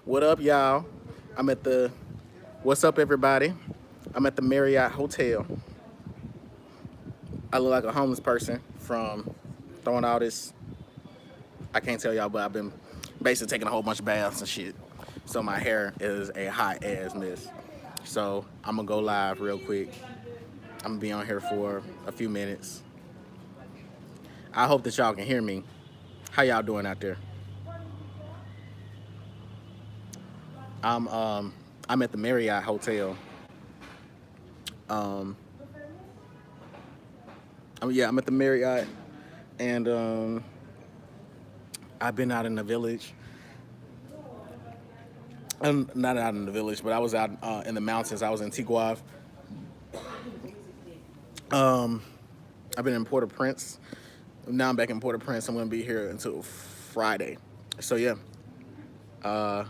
What up, y'all? I'm at the. What's up, everybody? I'm at the Marriott Hotel. I look like a homeless person from throwing all this. I can't tell y'all, but I've been basically taking a whole bunch of baths and shit. So my hair is a hot ass mess. So I'm gonna go live real quick. I'm gonna be on here for a few minutes. I hope that y'all can hear me. How y'all doing out there? I'm um I'm at the Marriott Hotel. Um, I'm at the Marriott, and I've been out in the village. I'm not out in the village, but I was out in the mountains. I was in Tiguave. Um, I've been in Port-au-Prince. Now I'm back in Port-au-Prince. I'm gonna be here until Friday. So yeah, uh,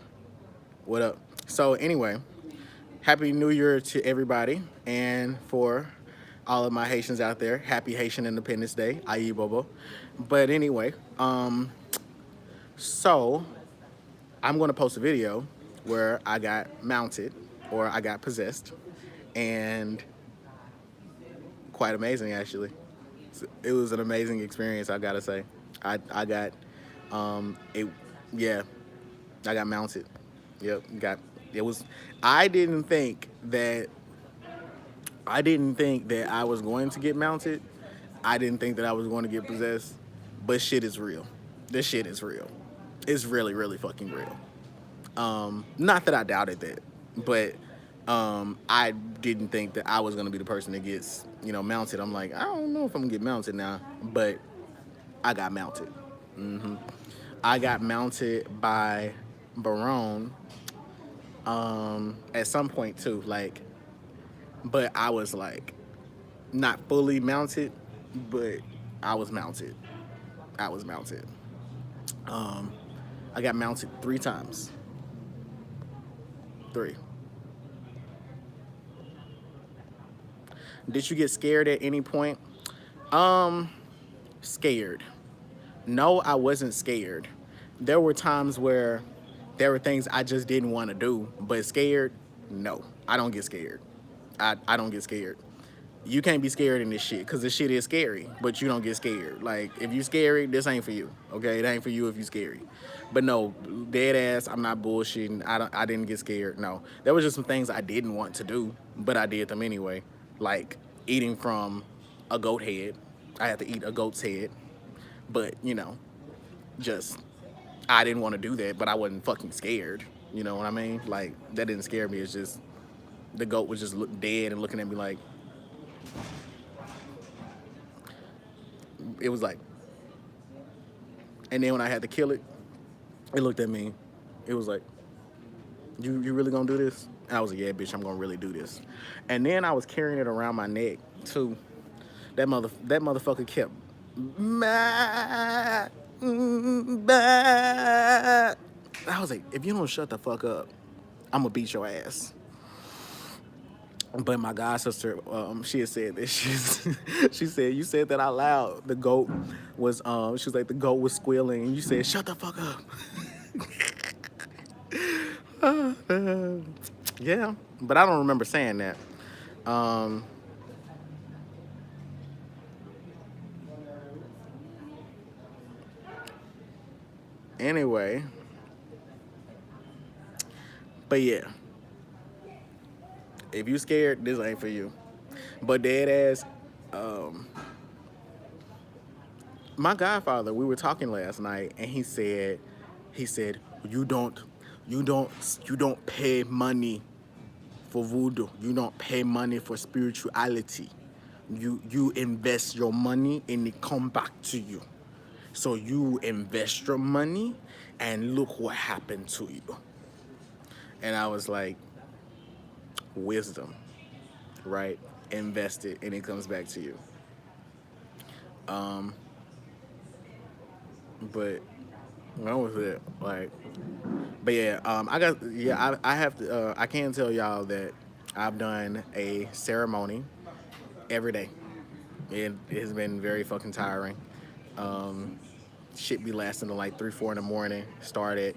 what up? So anyway, Happy New Year to everybody, and for all of my Haitians out there, Happy Haitian Independence Day, Ayi Bobo. But anyway, so I'm gonna post a video where I got mounted or I got possessed, and quite amazing actually. It was an amazing experience, I gotta say. I got it, yeah, I got mounted. Yep, got it was. I didn't think that I didn't think that I was going to get mounted. I didn't think that I was going to get possessed. But shit is real. This shit is real. It's really, really fucking real. Not that I doubted that, but I didn't think that I was gonna be the person that gets, mounted. I'm like, I don't know if I'm gonna get mounted now, but I got mounted. I got mounted by Barone at some point too, but I was like not fully mounted, but I was mounted. I was mounted. Um, I got mounted 3 times. 3. Did you get scared at any point? Um, Scared. No, I wasn't scared. There were times where there were things I just didn't want to do, but scared, no. I don't get scared. I don't get scared. You can't be scared in this shit because this shit is scary, but you don't get scared. Like, if you scary, this ain't for you, okay? It ain't for you if you scary. But no, dead ass, I'm not bullshitting. I didn't get scared, no. There was just some things I didn't want to do, but I did them anyway. Like, eating from a goat head. I had to eat a goat's head. But, just, I didn't want to do that, but I wasn't fucking scared. You know what I mean? Like, that didn't scare me. It's just, the goat was just look dead and looking at me like, it was like, and then when I had to kill it, it looked at me. It was like, you really gonna do this? And I was like, yeah, bitch, I'm gonna really do this. And then I was carrying it around my neck too. That motherfucker kept, "Ma, bah." I was like, if you don't shut the fuck up, I'm gonna beat your ass. But my god sister, she had said this. She said, you said that out loud. The goat was, she was like, the goat was squealing, and you said, shut the fuck up. Yeah, but I don't remember saying that. Um, anyway, but yeah, if you scared, this ain't for you. But dead ass, um, my godfather, we were talking last night, and he said, you don't pay money for voodoo. You don't pay money for spirituality. You invest your money and it come back to you. So you invest your money and look what happened to you. And I was like, wisdom, right? Invest it and it comes back to you. Um, but what was it? Like, but yeah, I have to, I can tell y'all that I've done a ceremony every day. It has been very fucking tiring. Shit be lasting till like 3, 4 in the morning. Start at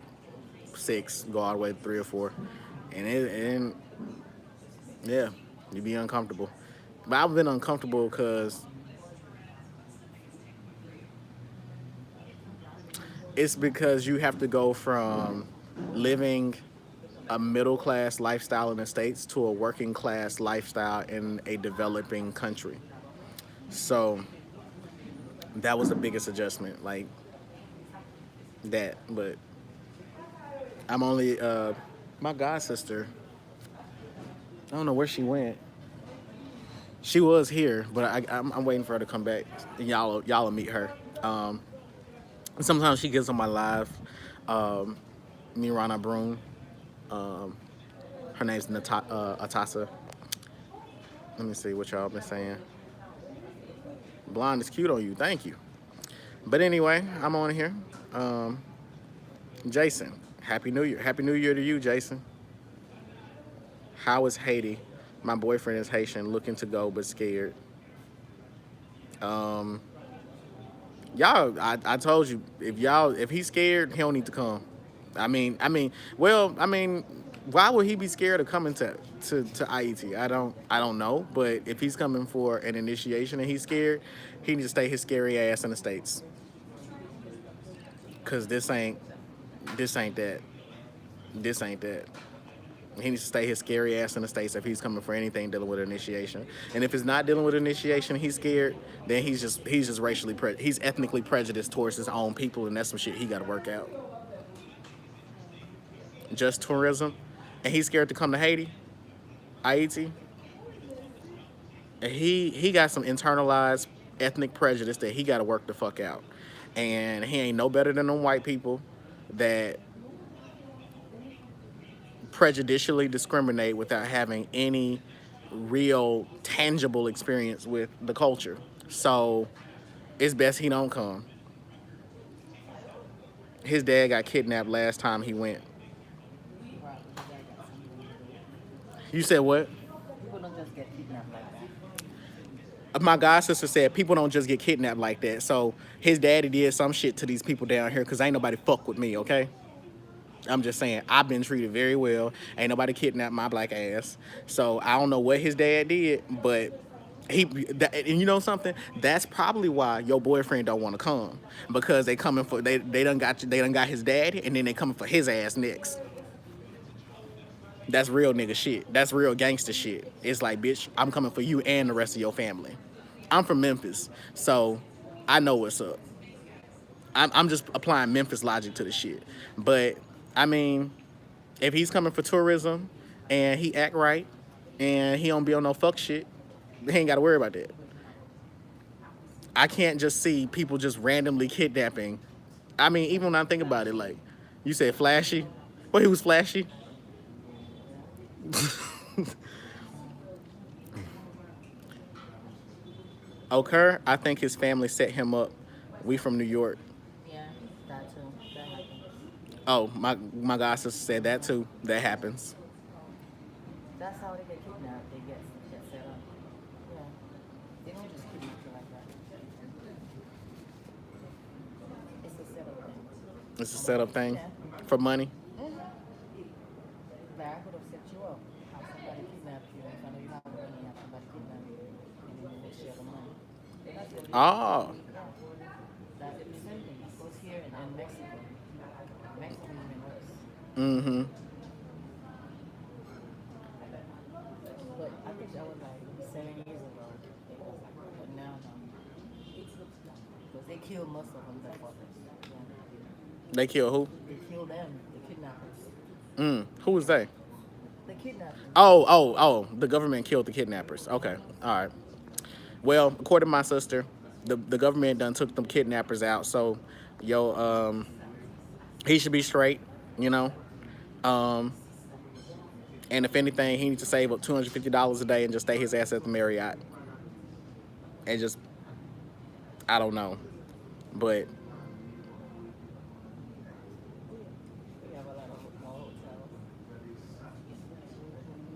6, go all the way to 3 or 4, and yeah, you be uncomfortable. But I've been uncomfortable because it's because you have to go from living a middle class lifestyle in the States to a working class lifestyle in a developing country. So that was the biggest adjustment, like that. But I'm only my god sister. I don't know where she went. She was here, but I'm waiting for her to come back. And y'all will meet her. Sometimes she gets on my live. Mirana Broom. Her name's Atasa. Let me see what y'all been saying. Blonde is cute on you. Thank you. But anyway, I'm on here. Jason, Happy New Year. Happy New Year to you, Jason. How is Haiti? My boyfriend is Haitian, looking to go but scared. Y'all, I told you, if he's scared, he don't need to come. I mean, why would he be scared of coming to IET? I don't know, but if he's coming for an initiation and he's scared, he needs to stay his scary ass in the States. Cause this ain't that. This ain't that. He needs to stay his scary ass in the States if he's coming for anything dealing with initiation. And if it's not dealing with initiation, he's scared, then he's just he's ethnically prejudiced towards his own people, and that's some shit he got to work out. Just tourism, and he's scared to come to Haiti, Haiti. And he got some internalized ethnic prejudice that he got to work the fuck out. And he ain't no better than them white people that prejudicially discriminate without having any real tangible experience with the culture. So it's best he don't come. His dad got kidnapped last time he went. You said what? People don't just get kidnapped like that. My god sister said people don't just get kidnapped like that. So his daddy did some shit to these people down here because ain't nobody fuck with me, okay? I'm just saying, I've been treated very well. Ain't nobody kidnapped my black ass. So I don't know what his dad did, but and you know something? That's probably why your boyfriend don't want to come, because they coming for they done got his daddy, and then they coming for his ass next. That's real nigga shit. That's real gangster shit. It's like, bitch, I'm coming for you and the rest of your family. I'm from Memphis, so I know what's up. I'm just applying Memphis logic to the shit. But I mean, if he's coming for tourism and he act right and he don't be on no fuck shit, he ain't got to worry about that. I can't just see people just randomly kidnapping. I mean, even when I think about it, like, you said flashy. Well, he was flashy. Okur, I think his family set him up. We from New York. Yeah, that too. That happens. Oh, my god sister said that too. That happens. That's how they get kidnapped. They get set up. Yeah. They don't just kidnap you like that. It's a setup thing. It's a setup thing Yeah. for money. Mm-hmm. Like I could have set you up. Have somebody kidnap you. If I know you have money, have somebody kidnap you, and then they share the money. That's what Oh, That's the same thing. It goes here and Mexico. Mexico is even worse. mm-hmm. But I think that was like 7 years ago. But now, no. Because they killed most of them, the fuckers. Yeah. They kill who? They killed them, the kidnappers. Who was they? The kidnappers. Oh, the government killed the kidnappers. Okay, all right. Well, according to my sister, the government done took them kidnappers out. So, he should be straight, you know. And if anything, he needs to save up $250 a day and just stay his ass at the Marriott. And just, I don't know, but We have a lot of more hotels.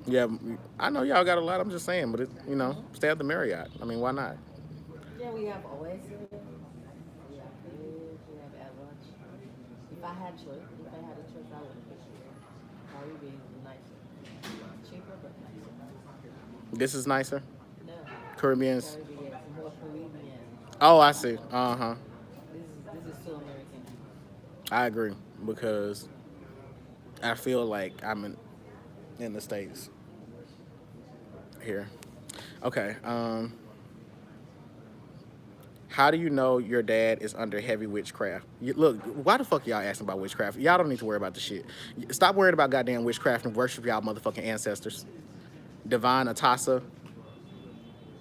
yeah, I know y'all got a lot. I'm just saying, but stay at the Marriott. I mean, why not? Yeah, we have Oasis. We have Bridge. We have Avalanche. If I had a choice, I would. but nicer. This is nicer. No, Caribbeans. Caribbean, more Caribbean. Oh, I see. Uh-huh. This is too American. I agree because I feel like I'm in the States here. Okay. How do you know your dad is under heavy witchcraft? Look, why the fuck y'all asking about witchcraft? Y'all don't need to worry about the shit. Stop worrying about goddamn witchcraft and worship y'all motherfucking ancestors. Divine Atasa.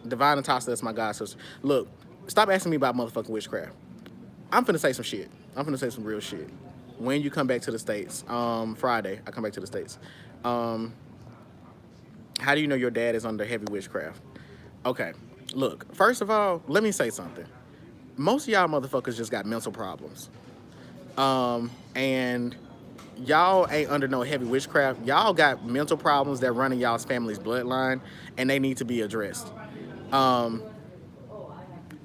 Divine Atasa, that's my god sister. Look, stop asking me about motherfucking witchcraft. I'm finna say some shit. I'm finna say some real shit. When you come back to the States, Friday, I come back to the States. Um, how do you know your dad is under heavy witchcraft? Okay, look, first of all, let me say something. Most of y'all motherfuckers just got mental problems. And y'all ain't under no heavy witchcraft. Y'all got mental problems that run in y'all's family's bloodline, and they need to be addressed. Um,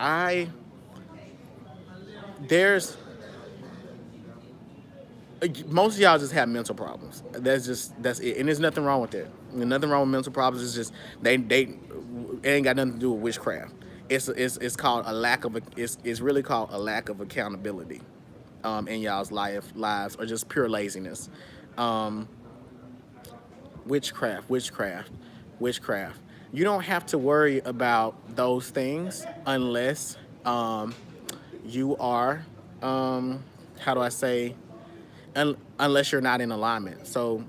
I there's most of y'all just have mental problems. That's it, and there's nothing wrong with that. Nothing wrong with mental problems. It's just they it ain't got nothing to do with witchcraft. It's called a lack of it's really called a lack of accountability, in y'all's lives or just pure laziness. Um, witchcraft. You don't have to worry about those things unless you are how do I say unless you're not in alignment. So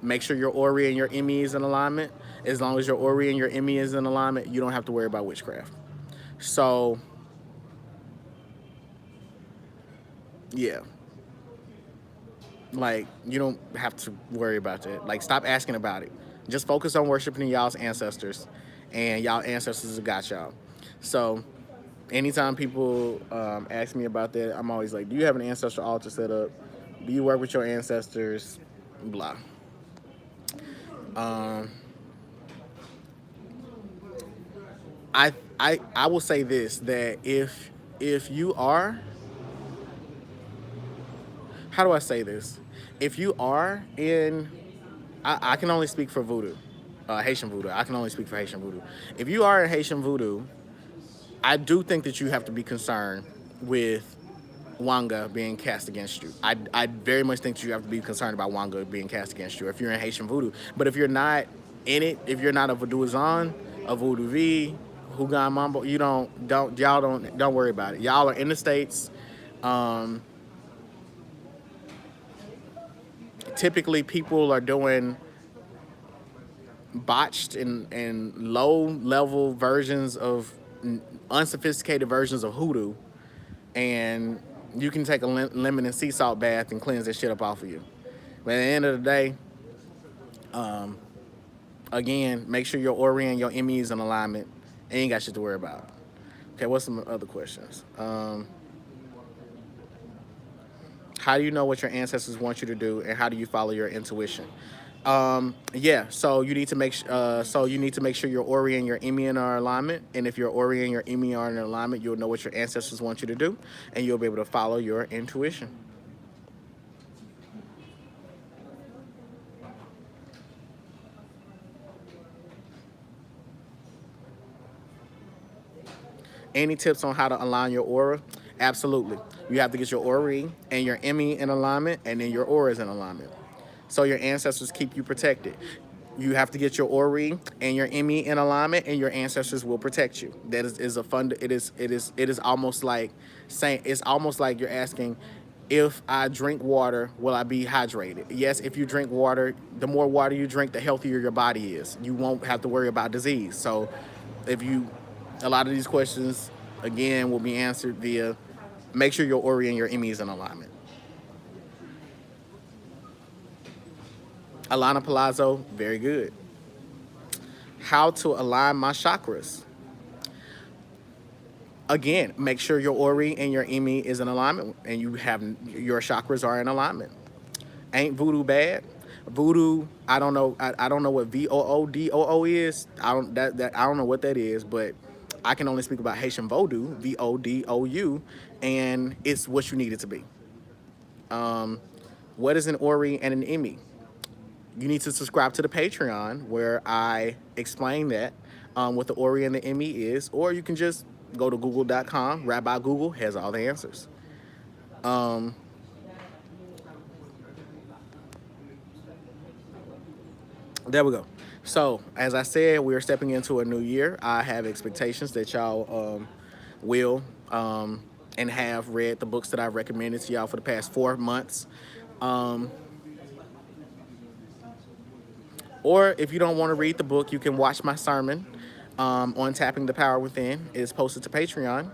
make sure your Ori and your Emmy is in alignment. As long as your Ori and your Emmy is in alignment, you don't have to worry about witchcraft. So yeah, like you don't have to worry about that. Like stop asking about it. Just focus on worshiping y'all's ancestors, and y'all ancestors have got y'all. So anytime people ask me about that, I'm always like, do you have an ancestral altar set up? Do you work with your ancestors? Blah. Um, I will say this that if you are, how do I say this? If you are in, I can only speak for voodoo, Haitian voodoo. I can only speak for Haitian voodoo. If you are in Haitian voodoo, I do think that you have to be concerned with Wanga being cast against you. I very much think you have to be concerned about Wanga being cast against you if you're in Haitian voodoo. But if you're not in it, if you're not a voodooizan, a voodoo V, Hugan Mambo, you don't worry about it. Y'all are in the States. Um, typically people are doing botched and low level versions of unsophisticated versions of hoodoo, and you can take a lemon and sea salt bath and cleanse that shit up off of you. But at the end of the day, again, make sure your Ori and your Emmy is in alignment. And you ain't got shit to worry about. Okay, what's some other questions? How do you know what your ancestors want you to do, and how do you follow your intuition? Yeah, so you need to make sure your Ori and your Emmy are in alignment. And if your Ori and your Emmy are in alignment, you'll know what your ancestors want you to do, and you'll be able to follow your intuition. Any tips on how to align your aura? Absolutely. You have to get your Ori and your Emmy in alignment, and then your aura is in alignment. So your ancestors keep you protected. You have to get your Ori and your Emmy in alignment, and your ancestors will protect you. That is a fun. It is almost like saying, it's almost like you're asking, if I drink water, will I be hydrated? Yes, if you drink water, the more water you drink, the healthier your body is. You won't have to worry about disease. So if you, a lot of these questions, again, will be answered via make sure your Ori and your Emmy is in alignment. Alana Palazzo, very good. How to align my chakras. Again, make sure your Ori and your Emmy is in alignment, and your chakras are in alignment. Ain't voodoo bad? Voodoo, I don't know. I don't know what voodoo is. I don't know what that is, but I can only speak about Haitian voodoo, vodou, and it's what you need it to be. What is an Ori and an Emmy? you need to subscribe to the Patreon where I explain that what the Ori and the Emmy is, or you can just go to google.com. Rabbi Google has all the answers. There we go. So, as I said, we are stepping into a new year. I have expectations that y'all will and have read the books that I've recommended to y'all for the past 4 months. Or if you don't want to read the book, you can watch my sermon on Tapping the Power Within. It is posted to Patreon.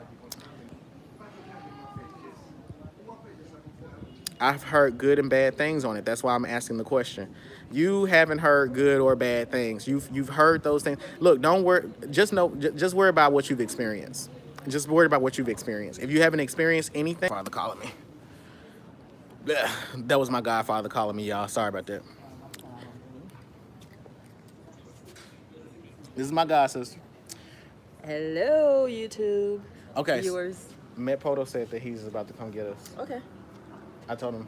I've heard good and bad things on it. That's why I'm asking the question. You haven't heard good or bad things. You've heard those things. Look, don't worry. Just know. Just worry about what you've experienced. Just worry about what you've experienced. If you haven't experienced anything, Father calling me. Blech. That was my godfather calling me, y'all. Sorry about that. This is my god sister. Hello, YouTube Okay. viewers. Met Poto said that he's about to come get us. Okay. I told him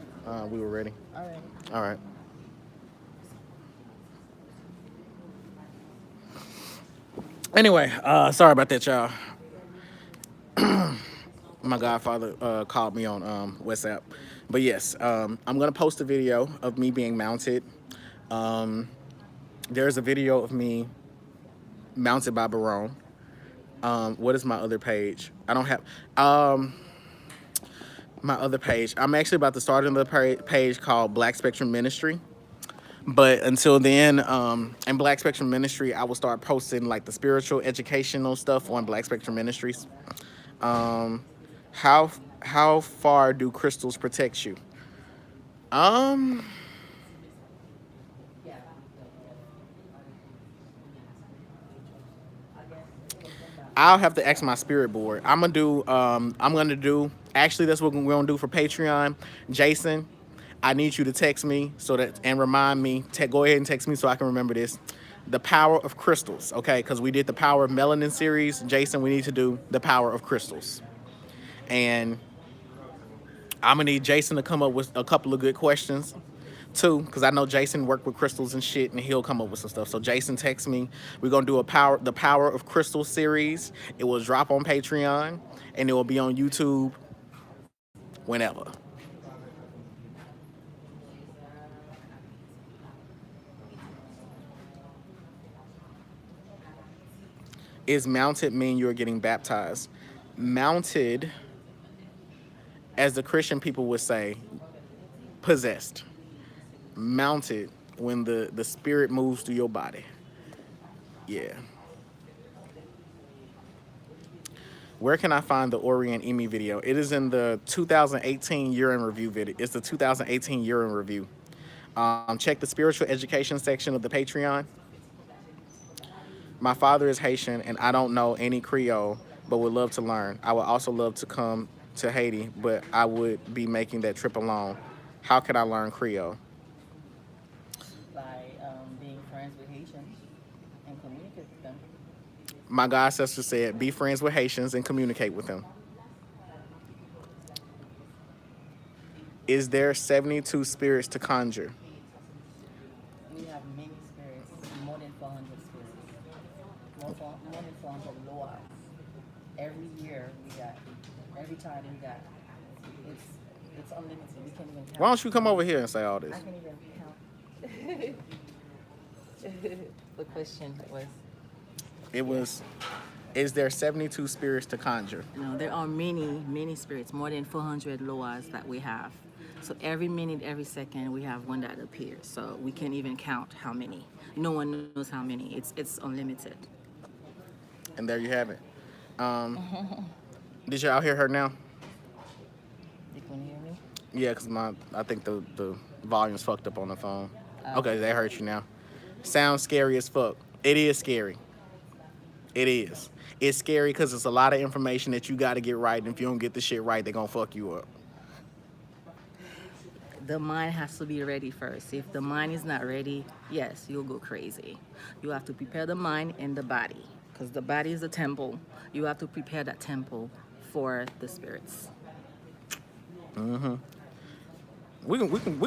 we were ready. All right. All right. Anyway, sorry about that, y'all. My godfather called me on WhatsApp. But yes, I'm going to post a video of me being mounted. There's a video of me mounted by Barone. What is my other page? I don't have... my other page. I'm actually about to start another page called Black Spectrum Ministry. But until then, in Black Spectrum Ministry, I will start posting like the spiritual educational stuff on Black Spectrum Ministries. How far do crystals protect you? I'll have to ask my spirit board. I'm gonna do actually that's what we're gonna do for Patreon. Jason, I need you to text me so that and remind me. Go ahead and text me so I can remember this. The power of crystals, okay? Because we did the power of melanin series. Jason, we need to do the power of crystals. And I'm gonna need Jason to come up with a couple of good questions too, because I know Jason worked with crystals and shit, and he'll come up with some stuff. So Jason, text me. We're gonna do the power of crystal series. It will drop on Patreon, and it will be on YouTube whenever. Is mounted mean you're getting baptized? Mounted, as the Christian people would say, possessed. Mounted when the spirit moves through your body. Yeah. Where can I find the Ori and Emmy video? It is in the 2018 year in review video. It's the 2018 year in review. Check the spiritual education section of the Patreon. My father is Haitian and I don't know any Creole, but would love to learn. I would also love to come to Haiti, but I would be making that trip alone. How can I learn Creole? By being friends with Haitians and communicate with them. My god sister said, be friends with Haitians and communicate with them. Is there 72 spirits to conjure? We have many spirits, more than 400 spirits, more than 400 loas. Every year every time we got, it's unlimited. We can't even count. Why don't you come over here and say all this? I can't even count. The question was, Is there 72 spirits to conjure? No, there are many spirits, more than 400 loas that we have. So every minute, every second, we have one that appears. So we can't even count how many. No one knows how many. It's unlimited. And there you have it. Did y'all hear her now? you couldn't hear me? Yeah, because I think the volume's fucked up on the phone. Oh. Okay, that hurt you now. Sounds scary as fuck. It is scary. It is. It's scary because it's a lot of information that you got to get right. And if you don't get the shit right, they're going to fuck you up. The mind has to be ready first. If the mind is not ready, yes, you'll go crazy. You have to prepare the mind and the body, because the body is a temple. You have to prepare that temple for the spirits. We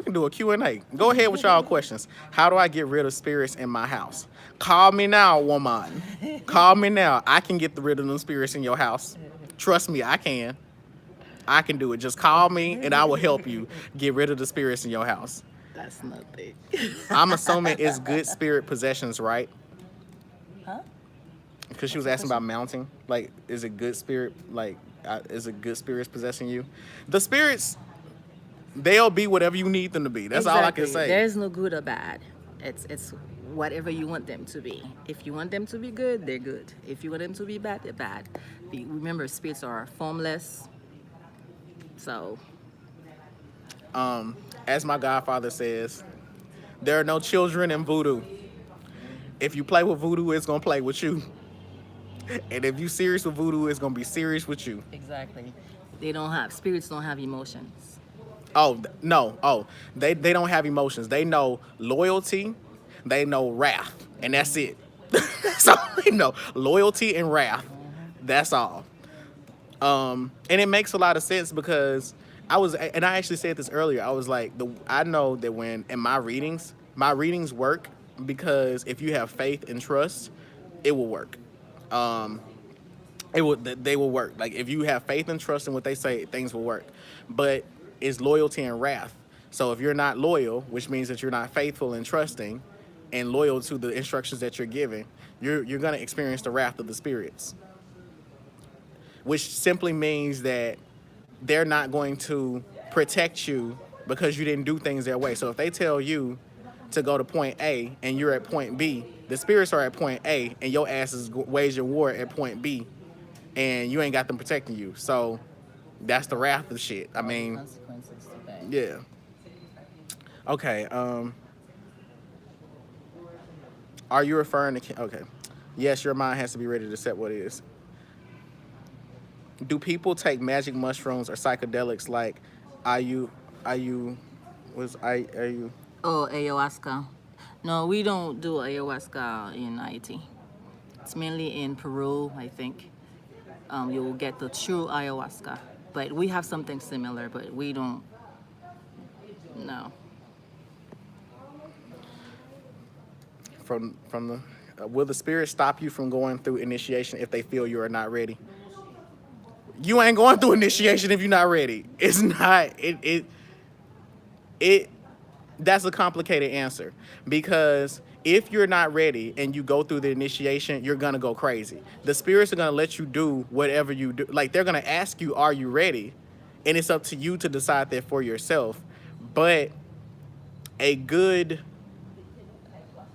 can do a Q&A. Go ahead with y'all questions. How do I get rid of spirits in my house? Call me now, woman. Call me now. I can get rid of them spirits in your house. Trust me, I can. I can do it. Just call me and I will help you get rid of the spirits in your house. That's nothing. I'm assuming it's good spirit possessions, right? Huh? Because she was asking about mounting. Like, is it good spirit? Like, is it good spirits possessing you? The spirits, they'll be whatever you need them to be. That's all I can say. There's no good or bad. It's whatever you want them to be. If you want them to be good, they're good. If you want them to be bad, they're bad. Remember, spirits are formless. So, As my godfather says, there are no children in voodoo. If you play with voodoo, it's gonna play with you. And if you serious with voodoo, it's gonna be serious with you. Exactly. Spirits don't have emotions. Oh no! Oh, they don't have emotions. They know loyalty, they know wrath, and that's it. That's all they know: loyalty and wrath. That's all. And it makes a lot of sense because I actually said this earlier. I was like, I know that when in my readings work because if you have faith and trust, it will work. They will work. Like if you have faith and trust in what they say, things will work. But it's loyalty and wrath. So if you're not loyal, which means that you're not faithful and trusting and loyal to the instructions that you're giving, you're gonna experience the wrath of the spirits. Which simply means that they're not going to protect you because you didn't do things their way. So if they tell you to go to point A and you're at point B, the spirits are at point A and your ass is waging war at point B and you ain't got them protecting you. So that's the wrath of shit. I mean, Consequences to that. yeah. Okay. Are you referring to... Okay. Yes, your mind has to be ready to accept what it is. Do people take magic mushrooms or psychedelics like IU? Oh, ayahuasca. No, we don't do ayahuasca in Haiti. It's mainly in Peru, I think. You will get the true ayahuasca. But we have something similar, but we don't. No. From the... will the spirit stop you from going through initiation if they feel you are not ready? You ain't going through initiation if you're not ready. It's not... That's a complicated answer because if you're not ready and you go through the initiation, you're gonna go crazy. The spirits are gonna let you do whatever you do. Like they're gonna ask you, are you ready? And it's up to you to decide that for yourself. But a good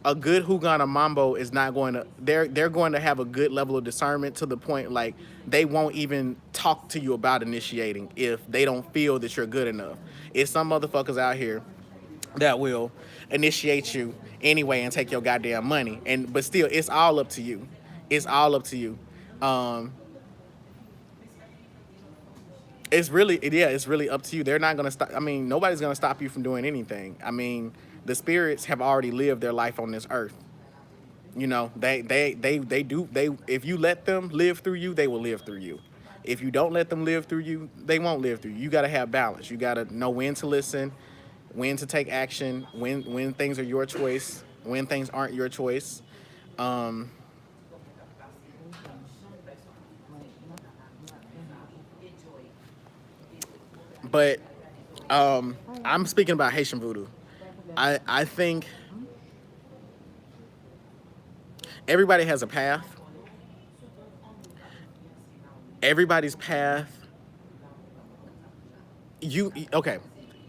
Hugana Mambo is not going to, they're going to have a good level of discernment to the point like they won't even talk to you about initiating if they don't feel that you're good enough. It's some motherfuckers out here that will initiate you anyway and take your goddamn money. But still, it's all up to you. It's all up to you. It's really up to you. They're not gonna stop. I mean, nobody's gonna stop you from doing anything. I mean, the spirits have already lived their life on this earth. You know, they do. If you let them live through you, they will live through you. If you don't let them live through you, they won't live through you. You gotta have balance. You gotta know when to listen, when to take action, when things are your choice, when things aren't your choice. But I'm speaking about Haitian voodoo. I think everybody has a path. Everybody's path.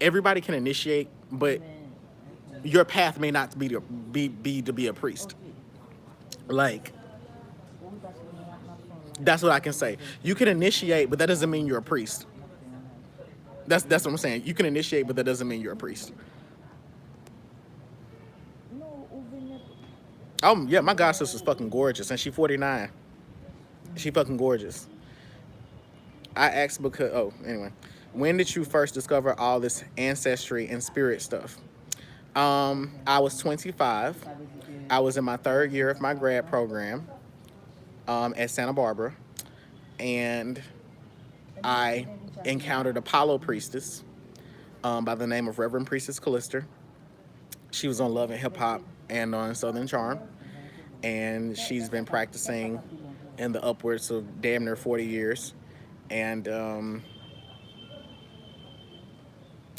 Everybody can initiate, but your path may not be to be a priest. Like, that's what I can say. You can initiate, but that doesn't mean you're a priest. That's what I'm saying. You can initiate, but that doesn't mean you're a priest. Yeah, my god sister's fucking gorgeous, and she 49. She fucking gorgeous. I asked because anyway, when did you first discover all this ancestry and spirit stuff? I was 25. I was in my 3rd year of my grad program at Santa Barbara, and I encountered Apollo priestess by the name of Reverend Priestess Callister. She was on Love and Hip Hop and on Southern Charm, and she's been practicing in the upwards of damn near 40 years. And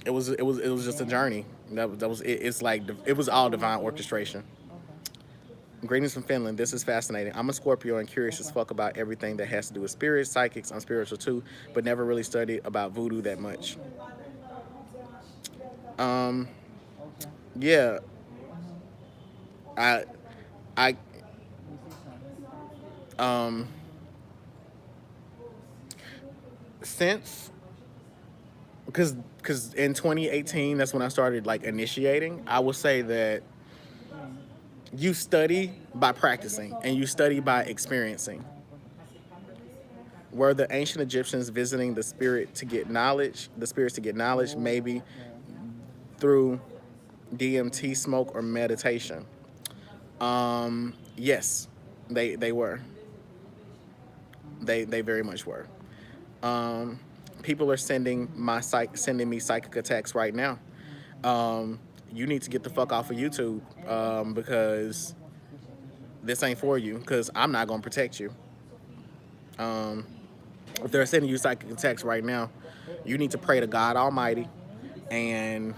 it was just a journey. That was it. It's like it was all divine orchestration. Greetings from Finland. This is fascinating. I'm a Scorpio and curious as fuck about everything that has to do with spirits, psychics. I'm spiritual too, but never really studied about voodoo that much. Um, yeah, I, I, um, since because in 2018 that's when I started like initiating. I will say that you study by practicing and you study by experiencing. Were the ancient Egyptians visiting the spirit to get knowledge, the spirits to get knowledge, maybe through DMT smoke or meditation? Yes, they were. They very much were. Um, People are sending me psychic attacks right now. You need to get the fuck off of YouTube because this ain't for you. Because I'm not gonna protect you. If they're sending you psychic attacks right now, you need to pray to God Almighty and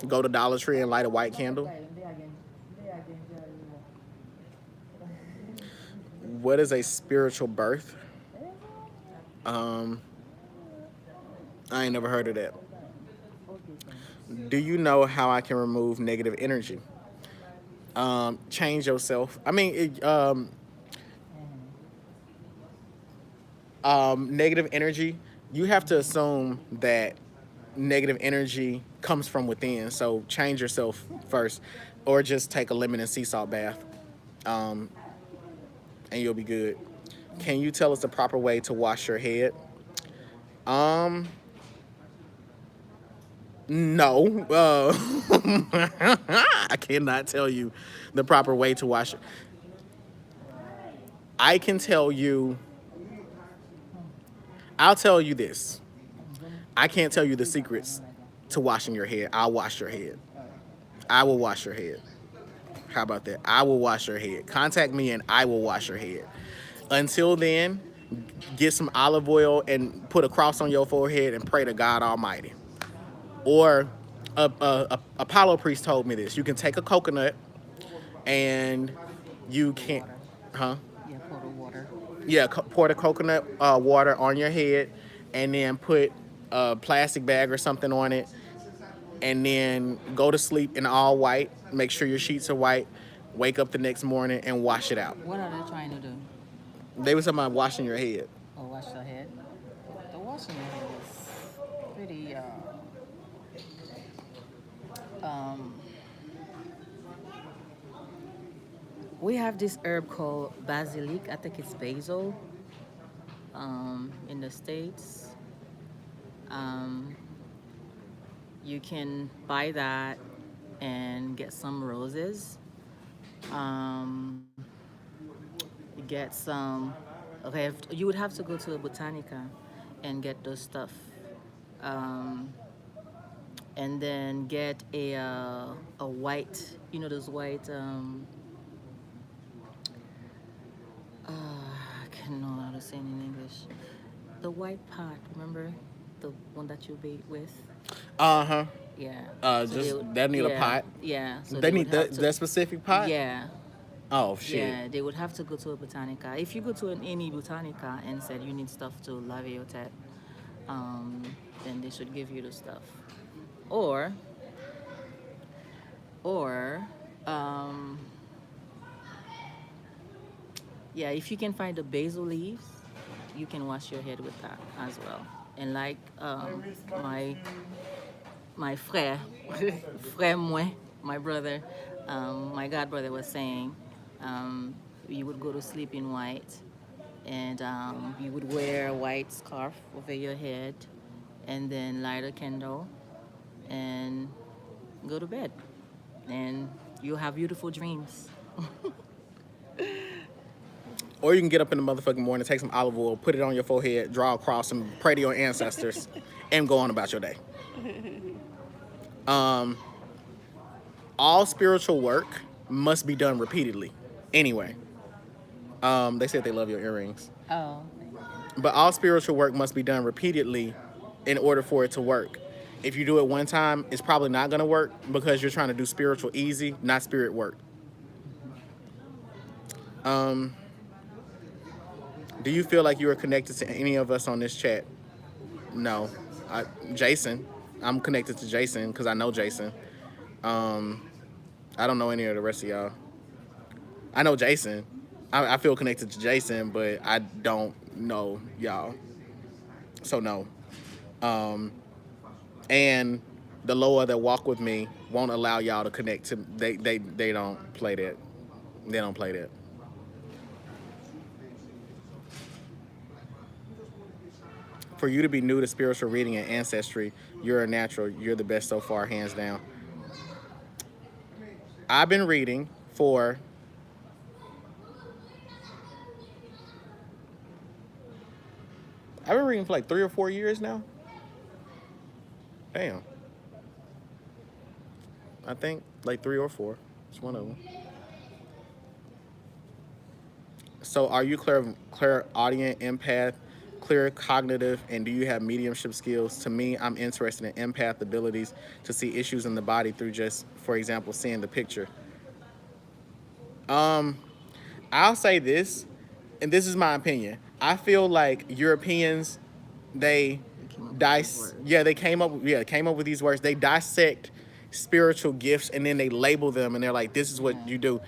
go to Dollar Tree and light a white candle. What is a spiritual birth? I ain't never heard of that. Do you know how I can remove negative energy? Change yourself. I mean, negative energy, you have to assume that negative energy comes from within. So change yourself first, or just take a lemon and sea salt bath, and you'll be good. Can you tell us the proper way to wash your head? Um, no. I cannot tell you the proper way to wash it. I can tell you. I'll tell you this. I can't tell you the secrets to washing your head. I'll wash your head. I will wash your head. How about that? I will wash your head. Contact me and I will wash your head. Until then, get some olive oil and put a cross on your forehead and pray to God Almighty. Or a Apollo priest told me this. You can take a coconut and you can, huh? Yeah, pour the water. Yeah, pour the coconut water on your head and then put a plastic bag or something on it and then go to sleep in all white. Make sure your sheets are white. Wake up the next morning and wash it out. What are they trying to do? They were talking about washing your head. Oh, wash your head. The washing your head is pretty. We have this herb called basilic. I think it's basil. In the States, you can buy that and get some roses. Um, get some. Okay, you would have to go to a botanica and get those stuff, and then get a white. You know those white. I can't know how to say it in English. The white pot, remember, the one that you bake with. Uh-huh. Yeah. They need a pot. Yeah. So They would need have to- that specific pot? Yeah. Oh, shit. Yeah, they would have to go to a botanica. If you go to any botanica and said you need stuff to lave your tête, then they should give you the stuff. Or, yeah, if you can find the basil leaves, you can wash your head with that as well. And like my frère, frère moi, my brother, my god brother was saying, you would go to sleep in white, and you would wear a white scarf over your head, and then light a candle, and go to bed, and you'll have beautiful dreams. Or you can get up in the motherfucking morning, take some olive oil, put it on your forehead, draw a cross, and pray to your ancestors, and go on about your day. All spiritual work must be done repeatedly. Anyway, they said they love your earrings. Oh. But all spiritual work must be done repeatedly in order for it to work. If you do it one time, it's probably not going to work because you're trying to do spiritual easy, not spirit work. Do you feel like you are connected to any of us on this chat? No. Jason. I'm connected to Jason because I know Jason. I don't know any of the rest of y'all. I know Jason. I feel connected to Jason, but I don't know y'all. So no. And the Loa that walk with me won't allow y'all to connect to. They don't play that. They don't play that. For you to be new to spiritual reading and ancestry, you're a natural. You're the best so far, hands down. I've been reading for like 3 or 4 years now. Damn. I think like 3 or 4. It's one of them. So are you clairaudient, empath, clear cognitive, and do you have mediumship skills? To me, I'm interested in empath abilities to see issues in the body through just, for example, seeing the picture. I'll say this, and this is my opinion. I feel like Europeans, they came up with these words. They dissect spiritual gifts and then they label them and they're like, this is what you do.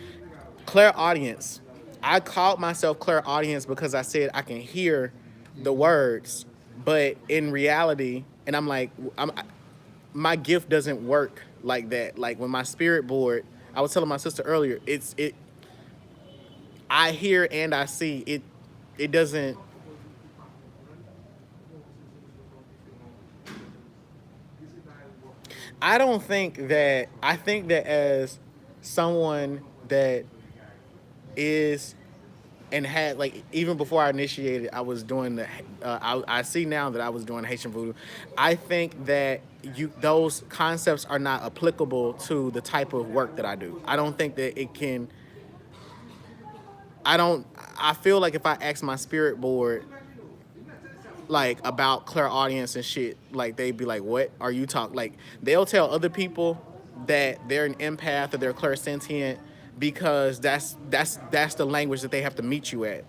Clairaudience. I called myself clairaudience because I said I can hear the words, but in reality, and I'm like, my gift doesn't work like that. Like when my spirit board, I was telling my sister earlier, I hear and I see it. It doesn't. I don't think that. I think that as someone that is and had, like, even before I initiated, I was doing the. I see now that I was doing Haitian voodoo. I think that those concepts are not applicable to the type of work that I do. I don't think that it can. I feel like if I ask my spirit board, like, about clairaudience and shit, like, they'd be like, what are you talking? Like, they'll tell other people that they're an empath or they're clairsentient because that's the language that they have to meet you at.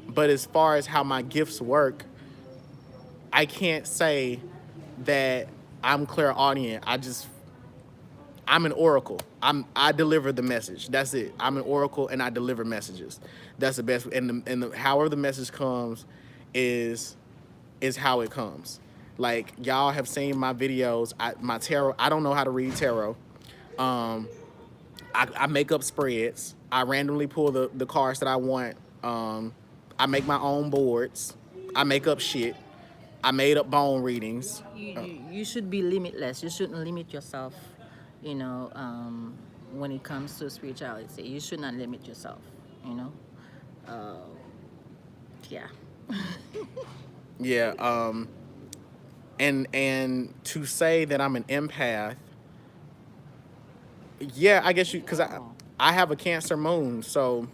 But as far as how my gifts work, I can't say that I'm clairaudient. I'm an oracle. I deliver the message. That's it. I'm an oracle and I deliver messages. That's the best. And however the message comes is how it comes. Like, y'all have seen my videos. My tarot. I don't know how to read tarot. I make up spreads. I randomly pull the cards that I want. I make my own boards. I make up shit. I made up bone readings. You should be limitless. You shouldn't limit yourself. You know, when it comes to spirituality, you should not limit yourself. You know, yeah. Yeah. And to say that I'm an empath. Yeah, I guess because I have a Cancer moon, so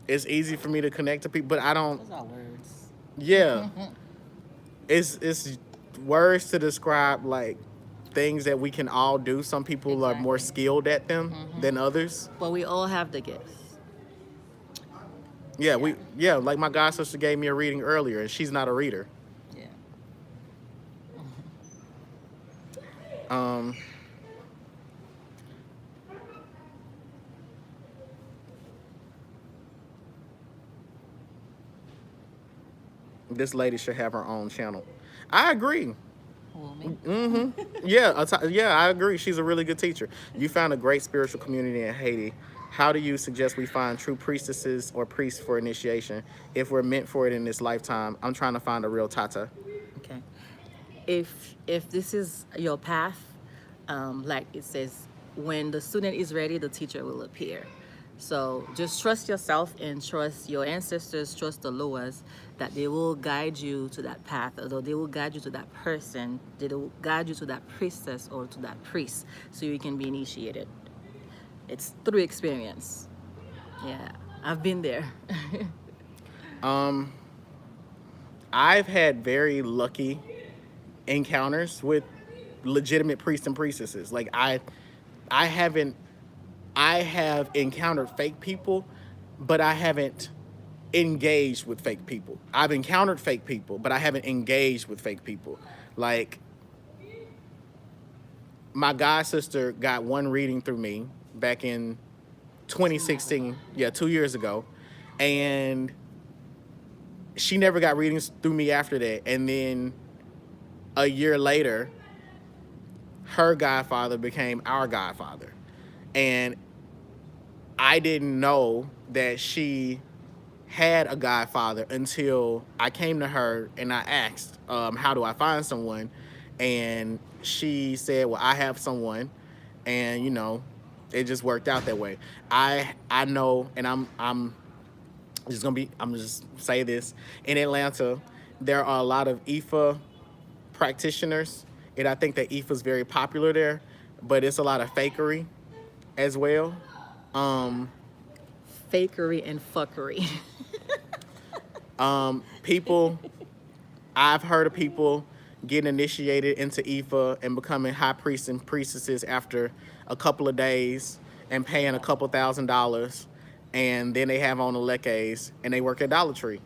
it's easy for me to connect to people, but I don't. Those are words. Yeah, it's words to describe, like, things that we can all do. Some people are more skilled at them than others. But we all have the gifts. Yeah, like my god sister gave me a reading earlier, and she's not a reader. Yeah. This lady should have her own channel. I agree. Well, me. Yeah, I agree. She's a really good teacher. You found a great spiritual community in Haiti. How do you suggest we find true priestesses or priests for initiation if we're meant for it in this lifetime? I'm trying to find a real tata. Okay. If this is your path, like it says, when the student is ready, the teacher will appear. So just trust yourself and trust your ancestors, trust the Loas, that they will guide you to that path, although they will guide you to that person, they will guide you to that priestess or to that priest so you can be initiated. It's through experience. Yeah, I've been there. I've had very lucky encounters with legitimate priests and priestesses. Like I haven't I have encountered fake people, but I haven't engaged with fake people. I've encountered fake people, but I haven't engaged with fake people. Like my god sister got one reading through me back in 2016, yeah, 2 years ago, and she never got readings through me after that. And then a year later, her godfather became our godfather. And I didn't know that she had a godfather until I came to her and I asked, how do I find someone? And she said, well, I have someone. And, you know, it just worked out that way. I know, and I'm just say this, in Atlanta, there are a lot of IFA practitioners, and I think that IFA is very popular there, but it's a lot of fakery as well. Fakery and fuckery. People, I've heard of people getting initiated into IFA and becoming high priests and priestesses after a couple of days and paying a couple $1,000, and then they have on the leques and they work at Dollar Tree.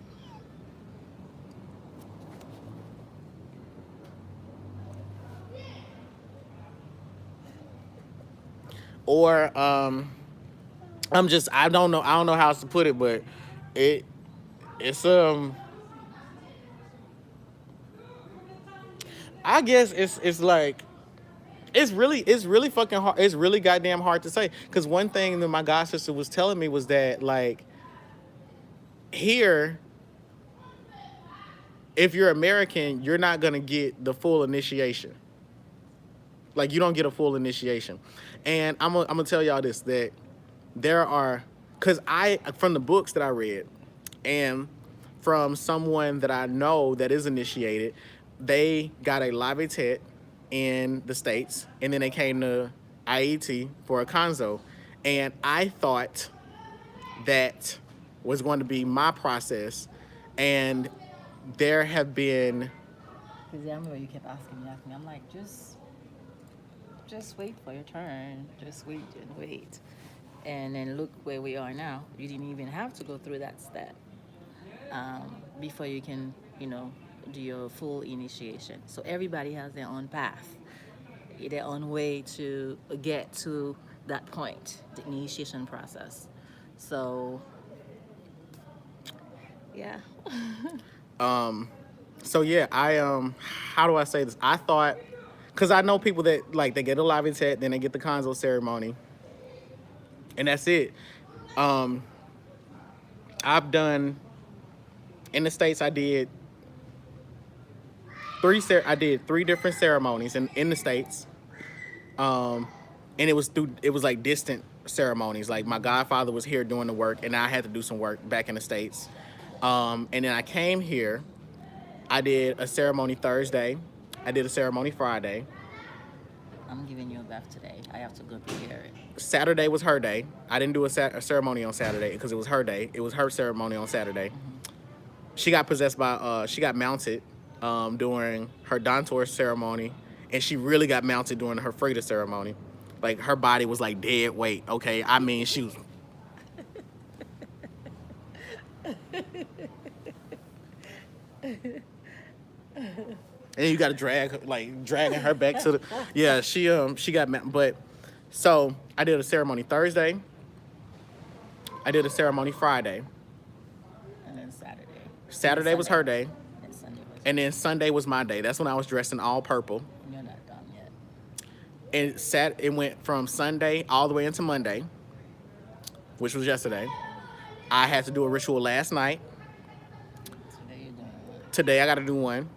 Or I don't know how else to put it, but it's I guess it's like it's really fucking hard. It's really goddamn hard to say, because one thing that my god sister was telling me was that, like, here, if you're American, you're not gonna get the full initiation. Like, you don't get a full initiation. And I'm gonna tell y'all this, that there are, because from the books that I read and from someone that I know that is initiated, they got a lavitet in the States, and then they came to Haiti for a conzo. And I thought that was going to be my process. And there have been... Because I remember you kept asking me. I'm like, just wait for your turn. Just wait and wait. And then look where we are now. You didn't even have to go through that step before you can, you know, do your full initiation. So everybody has their own path, their own way to get to that point, the initiation process. So, yeah. So yeah, how do I say this? I thought, because I know people that, like, they get a lavitet, then they get the conzo ceremony, and that's it. I've done, in the States, I did three different ceremonies in the States. And it was like distant ceremonies. Like, my godfather was here doing the work, and I had to do some work back in the States. And then I came here. I did a ceremony Thursday. I did a ceremony Friday. I'm giving you a bath today. I have to go prepare it. Saturday was her day. I didn't do a ceremony on Saturday because it was her day. It was her ceremony on Saturday. Mm-hmm. She got possessed by, she got mounted during her Dantor ceremony, and she really got mounted during her Frida ceremony. Like, her body was like dead weight, okay? I mean, she was... And you got to dragging her back to the... Yeah, she got... But, so, I did a ceremony Thursday. I did a ceremony Friday. And then Saturday. Saturday was her day. And Sunday was... And then Sunday was my day. That's when I was dressed in all purple. You're not done yet. And it went from Sunday all the way into Monday, which was yesterday. I had to do a ritual last night. Today you're doing what? Today I got to do one.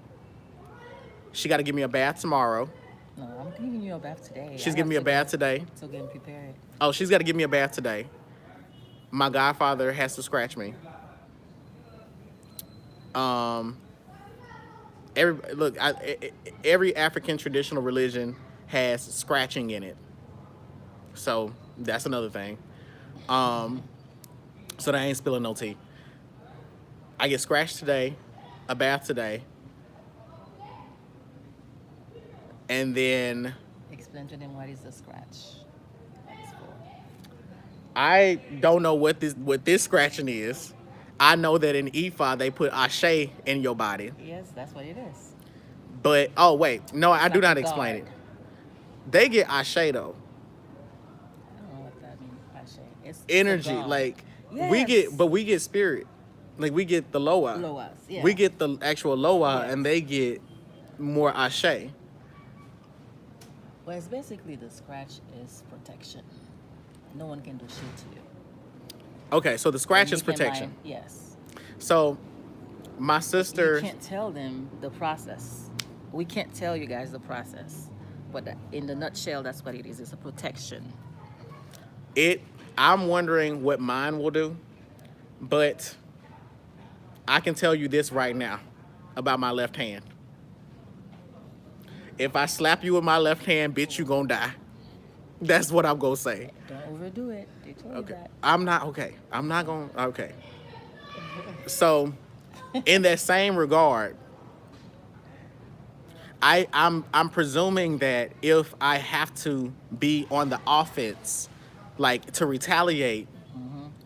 She got to give me a bath tomorrow. No, I'm giving you a bath today. She's giving me a bath today. So getting prepared. Oh, she's got to give me a bath today. my godfather has to scratch me. Every African traditional religion has scratching in it, so that's another thing. So that I ain't spilling no tea. I get scratched today, a bath today, and then Explain to them what is the scratch. What it's for. I don't know what this scratching is. I know that in Ifa they put ashe in your body, Yes, that's what it is. but oh wait, no, I It's do like a not explain it. guard. They get ashe though, I don't know what that means. Ashe. It's a energy. guard. Like Yes. we get spirit. Like we get the loa. Loas, yeah. We get the actual loa, Yes. and they get more ashe. Well, it's basically the scratch is protection. No one can do shit to you. Okay, so the scratch is And you can protection. mind- yes. So my You sister, can't tell them the process. We can't tell you guys the process. But in the nutshell, that's what it is. It's a protection. I'm wondering what mine will do, but I can tell you this right now about my left hand. If I slap you with my left hand, bitch, you gonna die. That's what I'm gonna say. Don't overdo it. They told you Okay. that. I'm not okay. I'm not gonna okay. So in that same regard, I'm presuming that if I have to be on the offense, like to retaliate,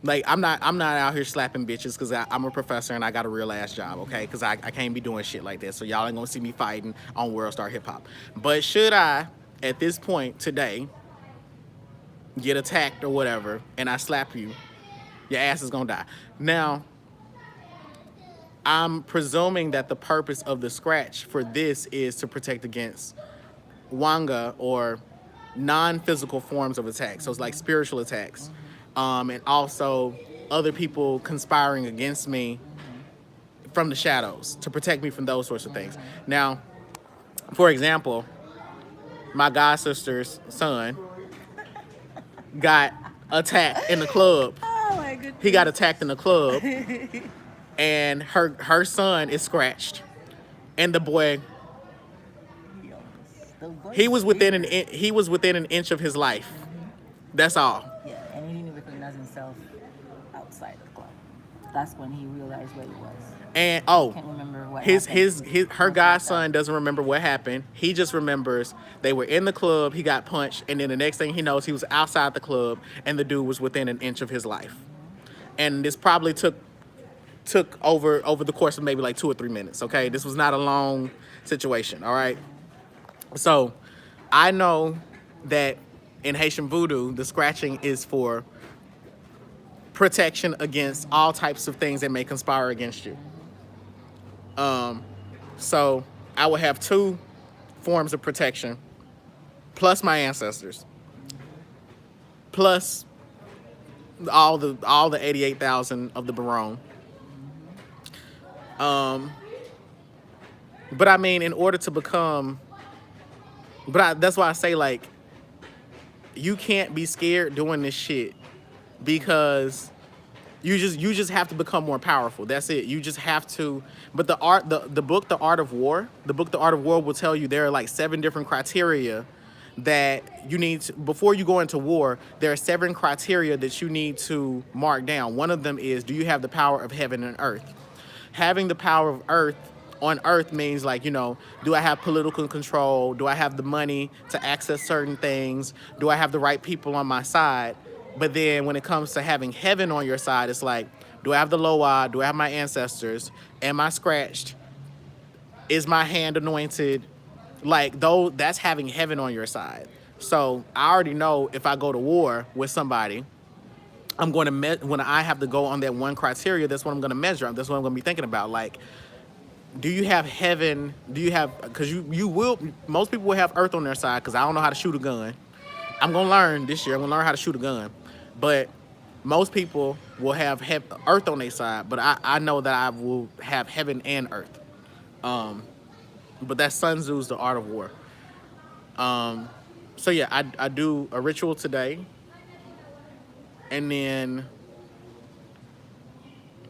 like I'm not out here slapping bitches because I'm a professor and I got a real ass job, okay? Because I can't be doing shit like that. So y'all ain't gonna see me fighting on World Star Hip Hop. But should I, at this point today, get attacked or whatever, and I slap you, your ass is gonna die. Now, I'm presuming that the purpose of the scratch for this is to protect against wanga or non-physical forms of attack. So it's like spiritual attacks, and also other people conspiring against me from the shadows to protect me from those sorts of things. Now, for example, my god sister's son got attacked in the club. Oh my goodness. He got attacked in the club, and her son is scratched, and the boy he was within an inch of his life. That's all. Yeah, and he didn't recognize himself outside the club. That's when he realized where he was. And Can't remember what her happened. godson doesn't remember what happened. He just remembers they were in the club, he got punched, and then the next thing he knows, he was outside the club, and the dude was within an inch of his life. And this probably took over the course of maybe like 2 or 3 minutes. Okay, this was not a long situation. All right, so I know that in Haitian voodoo, the scratching is for protection against all types of things that may conspire against you. So I will have 2 forms of protection, plus my ancestors, plus all the 88,000 of the Barone. But I mean, in order to become, that's why I say, like, you can't be scared doing this shit because you just have to become more powerful. That's it. You just have to. But the book The Art of War will tell you there are like 7 different criteria that you need to, before you go into war. There are 7 criteria that you need to mark down. One of them is, do you have the power of heaven and earth? Having the power of earth on earth means, like, you know, do I have political control? Do I have the money to access certain things? Do I have the right people on my side? But then when it comes to having heaven on your side, it's like, do I have the loa? Do I have my ancestors? Am I scratched? Is my hand anointed? Like, though, that's having heaven on your side. So I already know if I go to war with somebody, I'm going to when I have to go on that one criteria, that's what I'm going to measure. That's what I'm going to be thinking about. Like, do you have heaven? Do you have, because you will, most people will have earth on their side, because I don't know how to shoot a gun. I'm going to learn this year. I'm going to learn how to shoot a gun. But most people will have earth on their side, but I know that I will have heaven and earth. But that's Sun Tzu's The Art of War. So yeah, I do a ritual today, and then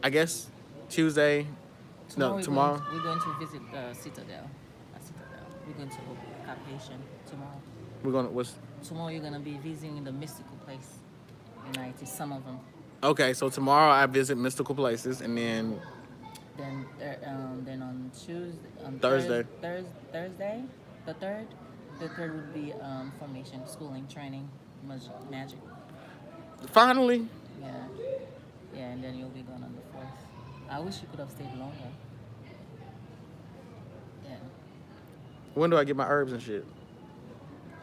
I guess Tuesday. No, tomorrow. We're going to visit the Citadel. We're going to Cap Haitian tomorrow. We're gonna what's Tomorrow you're gonna be visiting the mystical place in Haiti. Some of them. okay. So tomorrow I visit mystical places, and then Then on Tuesday, on Thursday. Thursday, the third, would be formation, schooling, training, magic. Finally, Yeah, yeah, and then you'll be gone on the 4th. I wish you could have stayed longer. Yeah. when do I get my herbs and shit?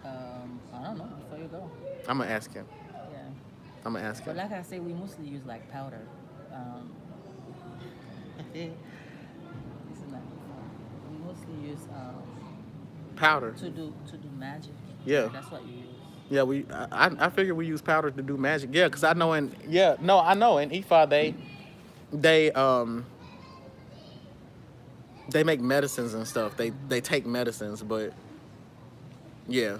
I don't know. Before you go. I'm gonna ask him. Yeah. I'm gonna ask But him. like I say, we mostly use like powder. Isn't that we mostly use Powder. to do magic. Yeah. That's what you use. Yeah, I figure we use powder to do magic. Yeah, cause I know I know in Ifa they make medicines and stuff. They take medicines, but yeah.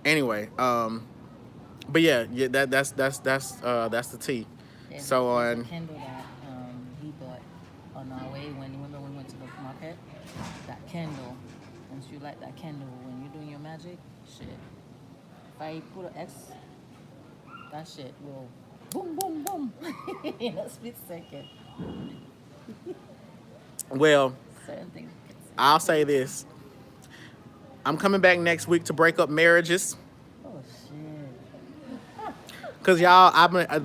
Anyway, but yeah, that's the tea. There's So a on candle that he bought on our way when remember when we went to the market. That candle, once you light that candle when you're doing your magic, shit. If I put an X, that shit will boom boom boom in a split second. well, Certain things. I'll say this. I'm coming back next week to break up marriages. Oh shit. Cause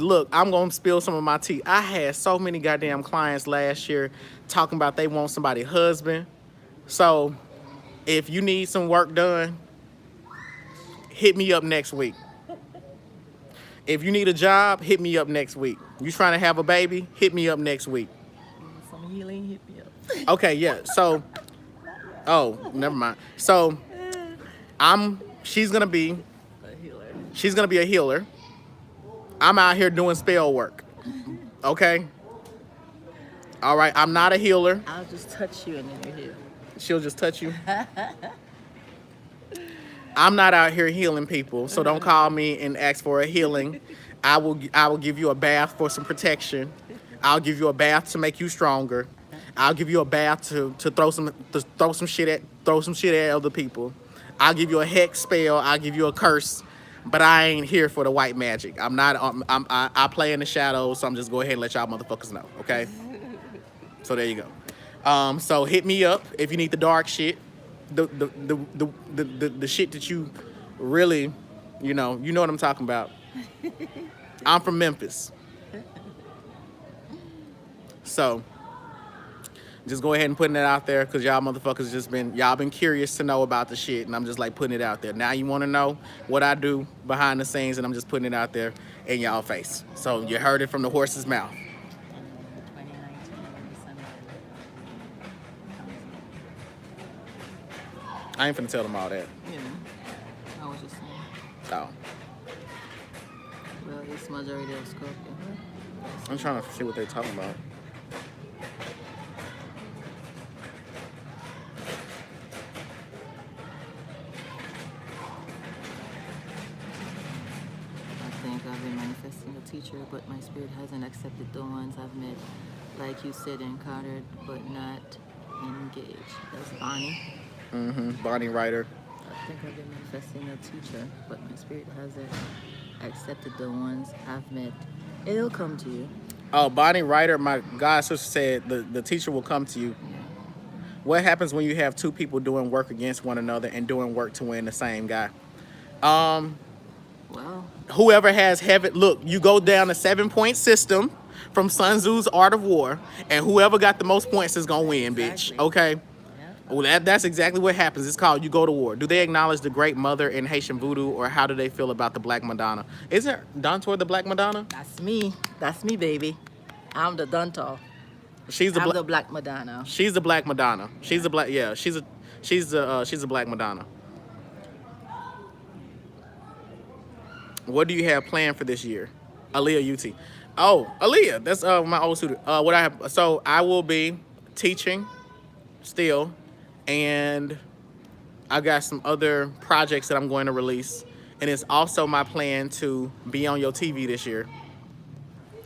look, I'm gonna spill some of my tea. I had so many goddamn clients last year talking about they want somebody husband. So if you need some work done, hit me up next week. If you need a job, hit me up next week. You trying to have a baby, hit me up next week. Some healing hit me up. Okay, yeah. So, oh, never mind. So, she's gonna be a healer. I'm out here doing spell work. Okay. All right. I'm not a healer. I'll just touch you and then you're here. She'll just touch you. I'm not out here healing people, so don't call me and ask for a healing. I will give you a bath for some protection. I'll give you a bath to make you stronger. I'll give you a bath to throw some shit at other people. I'll give you a hex spell. I'll give you a curse. But I ain't here for the white magic. I'm not. I play in the shadows, so I'm just go ahead and let y'all motherfuckers know. Okay. So there you go. So hit me up if you need the dark shit, the shit that you really, you know what I'm talking about. I'm from Memphis. So just go ahead and putting that out there because y'all motherfuckers y'all been curious to know about the shit, and I'm just like putting it out there. Now you want to know what I do behind the scenes, and I'm just putting it out there in y'all face. So you heard it from the horse's mouth. 2019 December. I ain't finna tell them all that. Yeah. I was just saying. Oh, Well, it's majority of Scorpio. I'm trying to see what they're talking about. I think I've been manifesting a teacher, but my spirit hasn't accepted the ones I've met. Like you said, encountered, but not engaged. That's Bonnie. Bonnie Ryder. I think I've been manifesting a teacher, but my spirit hasn't accepted the ones I've met. It'll come to you. Oh, Bonnie Ryder, my god sister said the teacher will come to you. Yeah. What happens when you have two people doing work against one another and doing work to win the same guy? Well, Whoever has heaven, look, you go down a 7-point system from Sun Tzu's Art of War, and whoever got the most points is gonna win, bitch. Exactly. Okay? yeah. Well, that's exactly what happens. It's called you go to war. Do they acknowledge the Great Mother in Haitian voodoo, or how do they feel about the Black Madonna? Isn't Dantor the Black Madonna? That's me. That's me, baby. I'm the Dunto. She's the I'm Black. the Black Madonna. She's the Black Madonna. She's the Black. Yeah, she's the Black Madonna. What do you have planned for this year, Aaliyah UT? Oh, Aaliyah, that's my old student. What I have, so I will be teaching still, and I got some other projects that I'm going to release, and it's also my plan to be on your TV this year,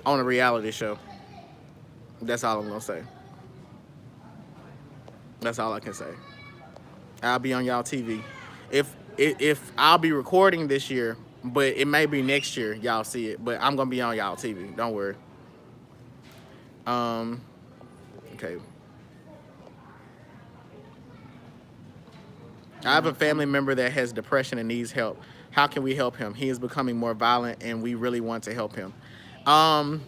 on a reality show. That's all I'm gonna say. That's all I can say. I'll be on y'all TV. If I'll be recording this year, but it may be next year y'all see it. But I'm gonna be on y'all TV. Don't worry. Um. Okay. I have a family member that has depression and needs help. How can we help him? He is becoming more violent, and we really want to help him. Um.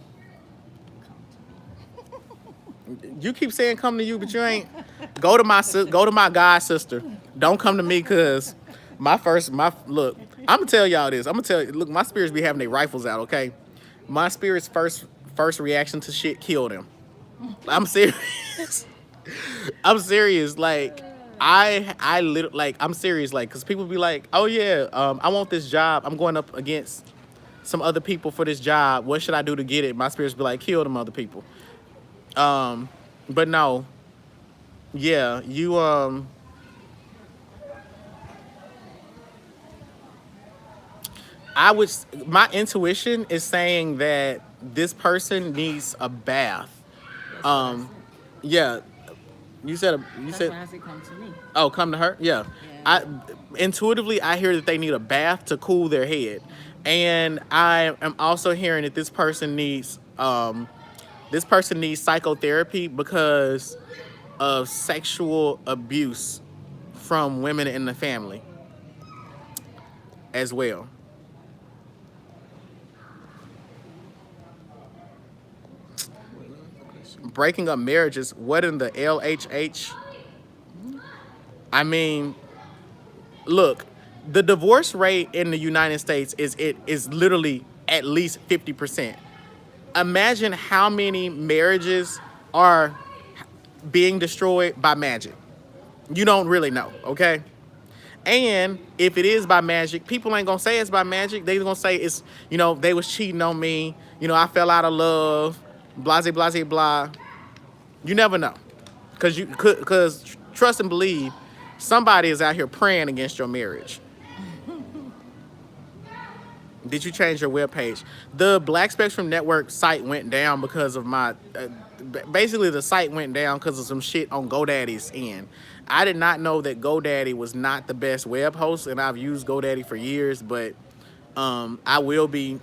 You keep saying come to you, but you ain't. Go to my god sister. Don't come to me, cause my look. I'm gonna tell y'all this. I'm gonna tell you. Look, my spirits be having their rifles out. Okay, my spirit's first reaction to shit killed him. I'm serious. I'm serious. Like I literally like I'm serious. Like, cause people be like, oh yeah, I want this job. I'm going up against some other people for this job. What should I do to get it? My spirits be like, kill them other people. But no, yeah, you I would my intuition is saying that this person needs a bath. That's what I Um, said. yeah, you That's said why I said come to me. oh, come to her. Yeah, Yeah. I intuitively I hear that they need a bath to cool their head, and I am also hearing that this person needs psychotherapy because of sexual abuse from women in the family as well. Breaking up marriages, what in the LHH? I mean, look, the divorce rate in the United States is literally at least 50%. Imagine how many marriages are being destroyed by magic. You don't really know, okay? And if it is by magic, people ain't gonna say it's by magic. They gonna say it's, they was cheating on me. I fell out of love. Blase, blase, blah. You never know, cause trust and believe, somebody is out here praying against your marriage. Did you change your webpage? The Black Spectrum Network site went down because of my. Basically, the site went down because of some shit on GoDaddy's end. I did not know that GoDaddy was not the best web host, and I've used GoDaddy for years, but I will be.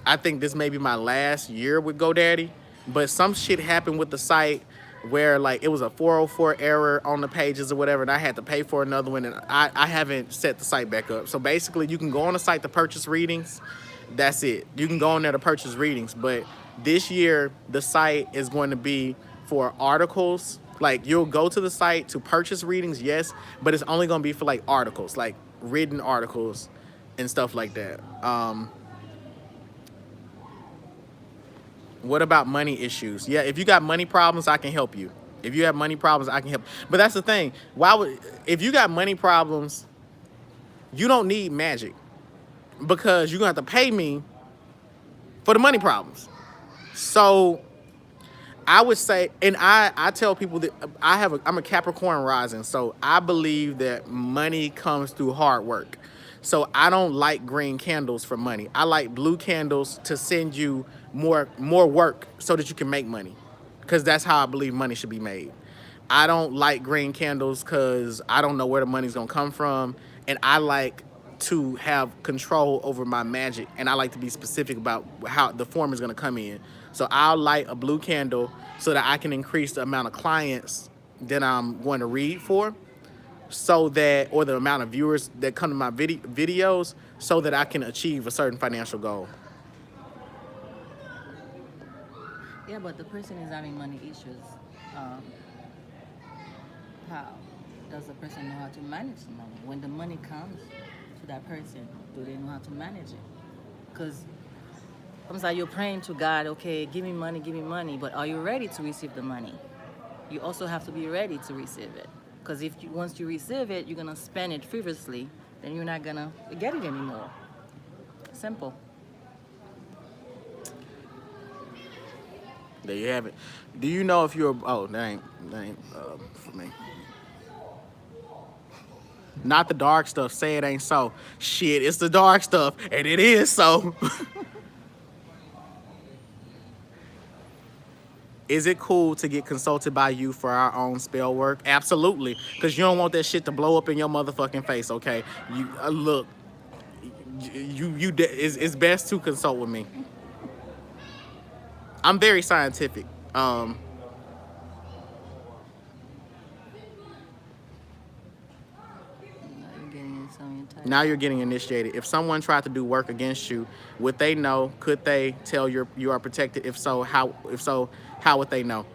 I think this may be my last year with GoDaddy, but some shit happened with the site where like it was a 404 error on the pages or whatever, and I had to pay for another one, and I haven't set the site back up. So basically, you can go on the site to purchase readings. That's it. You can go on there to purchase readings, but this year the site is going to be for articles. Like you'll go to the site to purchase readings, yes, but it's only going to be for like articles, like written articles and stuff like that. What about money issues? Yeah, if you got money problems, I can help you. If you have money problems, I can help. But that's the thing. If you got money problems, you don't need magic because you're going to have to pay me for the money problems. So I would say, and I tell people that I'm a Capricorn rising, so I believe that money comes through hard work. So I don't like green candles for money. I like blue candles to send you more work so that you can make money, because that's how I believe money should be made. I don't like green candles because I don't know where the money's gonna come from, and I like to have control over my magic, and I like to be specific about how the form is gonna come in. So I'll light a blue candle so that I can increase the amount of clients that I'm going to read for, so that, or the amount of viewers that come to my videos, so that I can achieve a certain financial goal. Yeah, but the person is having money issues. Um, how does the person know how to manage the money? When the money comes to that person, do they know how to manage it? Because I'm sorry, you're praying to God, okay, give me money, but are you ready to receive the money? You also have to be ready to receive it. Because once you receive it, you're gonna spend it frivolously, then you're not gonna get it anymore. Simple. There you have it. Do you know if you're? Oh, that ain't for me. Not the dark stuff. Say it ain't so. Shit, it's the dark stuff, and it is so. Is it cool to get consulted by you for our own spell work? Absolutely, because you don't want that shit to blow up in your motherfucking face. Okay, you look, it's best to consult with me. I'm very scientific. Now you're getting initiated. If someone tried to do work against you, would they know? Could they tell you are protected? If so, how? If so, how would they know?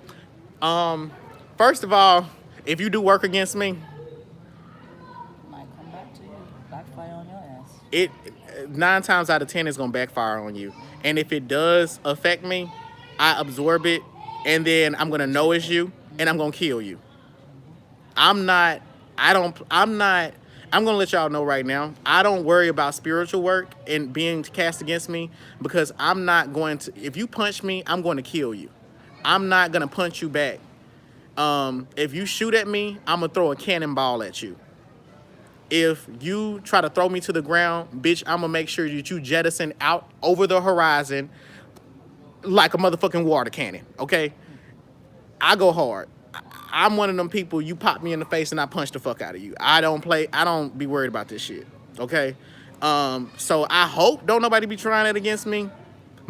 First of all, if you do work against me, Might come back to you, backfire on your ass. it 9 times out of 10 is gonna backfire on you. And if it does affect me, I absorb it, and then I'm gonna know it's you, and I'm gonna kill you. I'm not. I don't. I'm not. I'm gonna let y'all know right now. I don't worry about spiritual work and being cast against me because I'm not going to. If you punch me, I'm going to kill you. I'm not gonna punch you back. If you shoot at me, I'm gonna throw a cannonball at you. If you try to throw me to the ground, bitch, I'm gonna make sure that you jettison out over the horizon like a motherfucking water cannon. Okay, I go hard. I'm one of them people, you pop me in the face and I punch the fuck out of you. I don't be worried about this shit, okay? So I hope don't nobody be trying that against me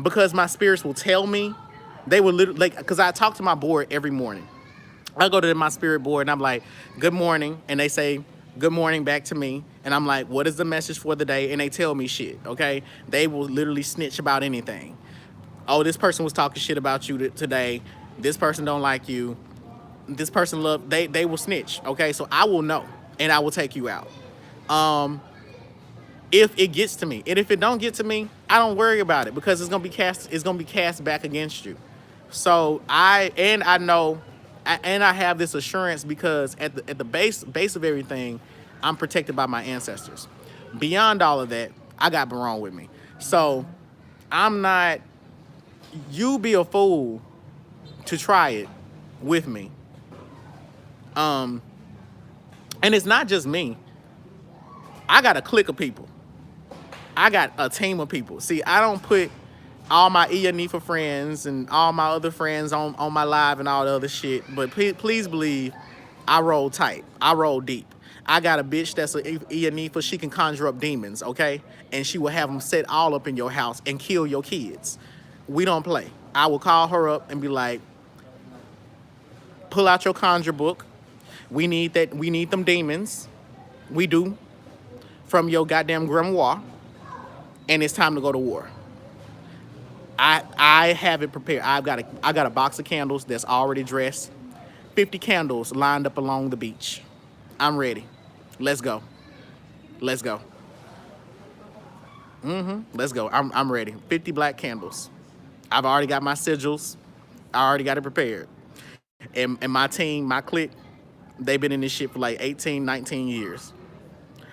because my spirits will tell me. They will literally, like, because I talk to my board every morning. I go to my spirit board and I'm like, good morning. And they say, good morning back to me. And I'm like, what is the message for the day? And they tell me shit, okay? They will literally snitch about anything. Oh, this person was talking shit about you today. This person don't like you. This person they will snitch, okay? So I will know and I will take you out. If it gets to me. And if it don't get to me, I don't worry about it because it's gonna be cast back against you. So I know and I have this assurance because at the base of everything, I'm protected by my ancestors. Beyond all of that, I got Baron with me. So I'm not, you be a fool to try it with me. And it's not just me. I got a clique of people. I got a team of people. See, I don't put all my Ianifa friends and all my other friends on my live and all the other shit. But please believe I roll tight. I roll deep. I got a bitch that's a Ianifa. She can conjure up demons, okay? And she will have them set all up in your house and kill your kids. We don't play. I will call her up and be like, pull out your conjure book. We need them demons. We do. From your goddamn grimoire. And it's time to go to war. I have it prepared. I got a box of candles that's already dressed. 50 candles lined up along the beach. I'm ready. Let's go. Let's go. Let's go. I'm ready. 50 black candles. I've already got my sigils. I already got it prepared. And my team, my clique, they've been in this shit for like 18, 19 years.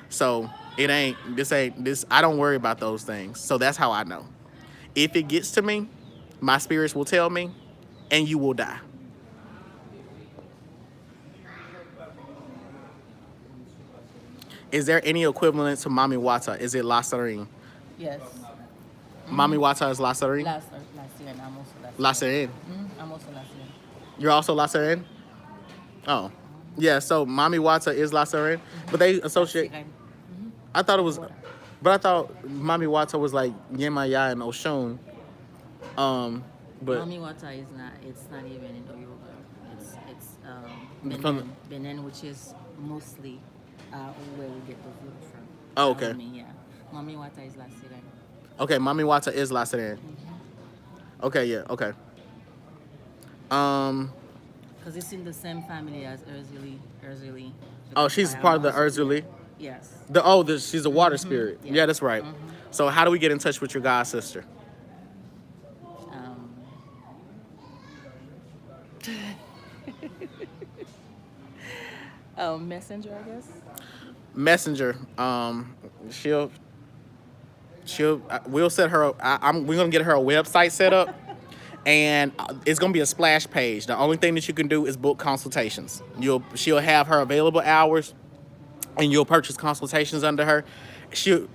So this, I don't worry about those things. So that's how I know. If it gets to me, my spirits will tell me, and you will die. Is there any equivalent to Mami Wata? Is it La Serene? Yes. Mami Wata is La Serene? La Serene. I'm also La Serene. I'm also La Serene. You're also La Serene? Oh. Yeah, so Mami Wata is La Serene, but they associate. I thought Mami Wata was like Yemaya and Oshun. But Mami Wata is not. It's not even in Yoruba. It's Benin, which is mostly where we get the voodoo from. Oh, okay. Yeah. Mami Wata is La Sirene. Okay, Mami Wata is La Serene. Okay, yeah, okay. Because it's in the same family as Erzuli. Oh, she's part of the Erzuli. Yes. She's a water spirit. Yeah. Yeah, that's right. So how do we get in touch with your god sister? Messenger, I guess. Messenger. We'll set her up. We're gonna get her a website set up, and it's gonna be a splash page. The only thing that you can do is book consultations. She'll have her available hours, and you'll purchase consultations under her.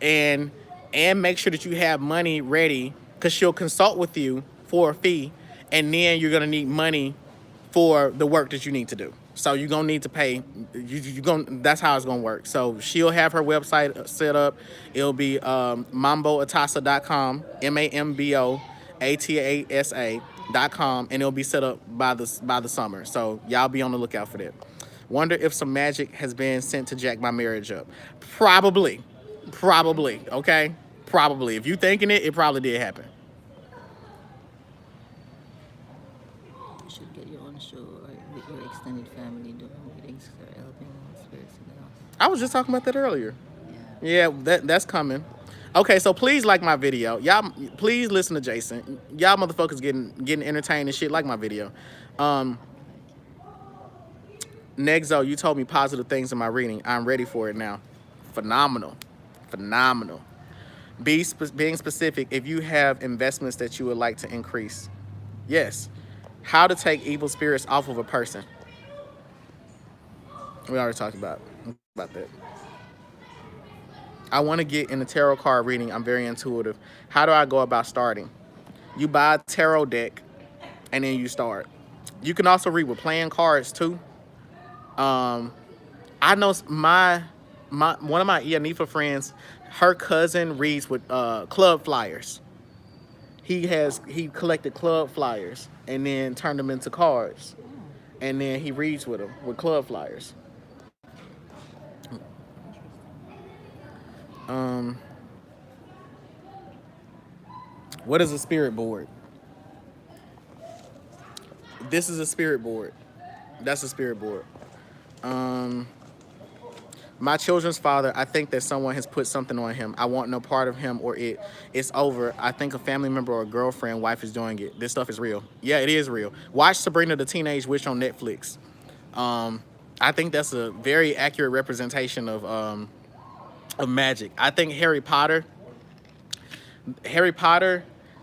And make sure that you have money ready, because she'll consult with you for a fee, and then you're gonna need money for the work that you need to do. So you're gonna need to pay. You gonna That's how it's gonna work. So she'll have her website set up. It'll be mamboatasa.com, MAMBOATASA.com, and it'll be set up by the summer. So y'all be on the lookout for that. Wonder if some magic has been sent to jack my marriage up. Probably, probably. Okay, probably. If you thinking it, it probably did happen. You should get your own show or with your extended family doing readings or helping spirits in the house. I was just talking about that earlier. Yeah. Yeah, that's coming. Okay, so please like my video. Y'all, please listen to Jason. Y'all motherfuckers getting entertained and shit. Like my video. Nexo, you told me positive things in my reading. I'm ready for it now. Phenomenal. Phenomenal. Being specific, if you have investments that you would like to increase. Yes. How to take evil spirits off of a person. We already talked about that. I want to get in the tarot card reading. I'm very intuitive. How do I go about starting? You buy a tarot deck and then you start. You can also read with playing cards too. I know my one of my Ianifa friends, her cousin reads with club flyers. He collected club flyers and then turned them into cards, and then he reads with them with club flyers. What is a spirit board? This is a spirit board. That's a spirit board. My children's father, I think that someone has put something on him. I want no part of him or it. It's over. I think a family member or a girlfriend, wife is doing it. This stuff is real. Yeah, it is real. Watch Sabrina the Teenage Witch on Netflix. I think that's a very accurate representation of magic. I think Harry Potter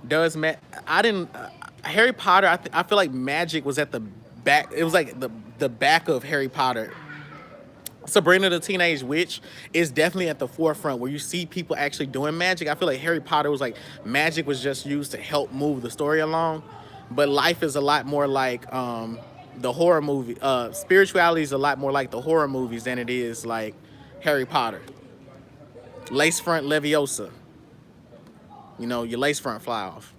does Harry Potter, I feel like magic was at the back. It was like the back of Harry Potter. Sabrina the Teenage Witch is definitely at the forefront where you see people actually doing magic. I feel like Harry Potter was like, magic was just used to help move the story along. But life is a lot more like the horror movie. Spirituality is a lot more like the horror movies than it is like Harry Potter. Lace front Leviosa. You know, your lace front fly off.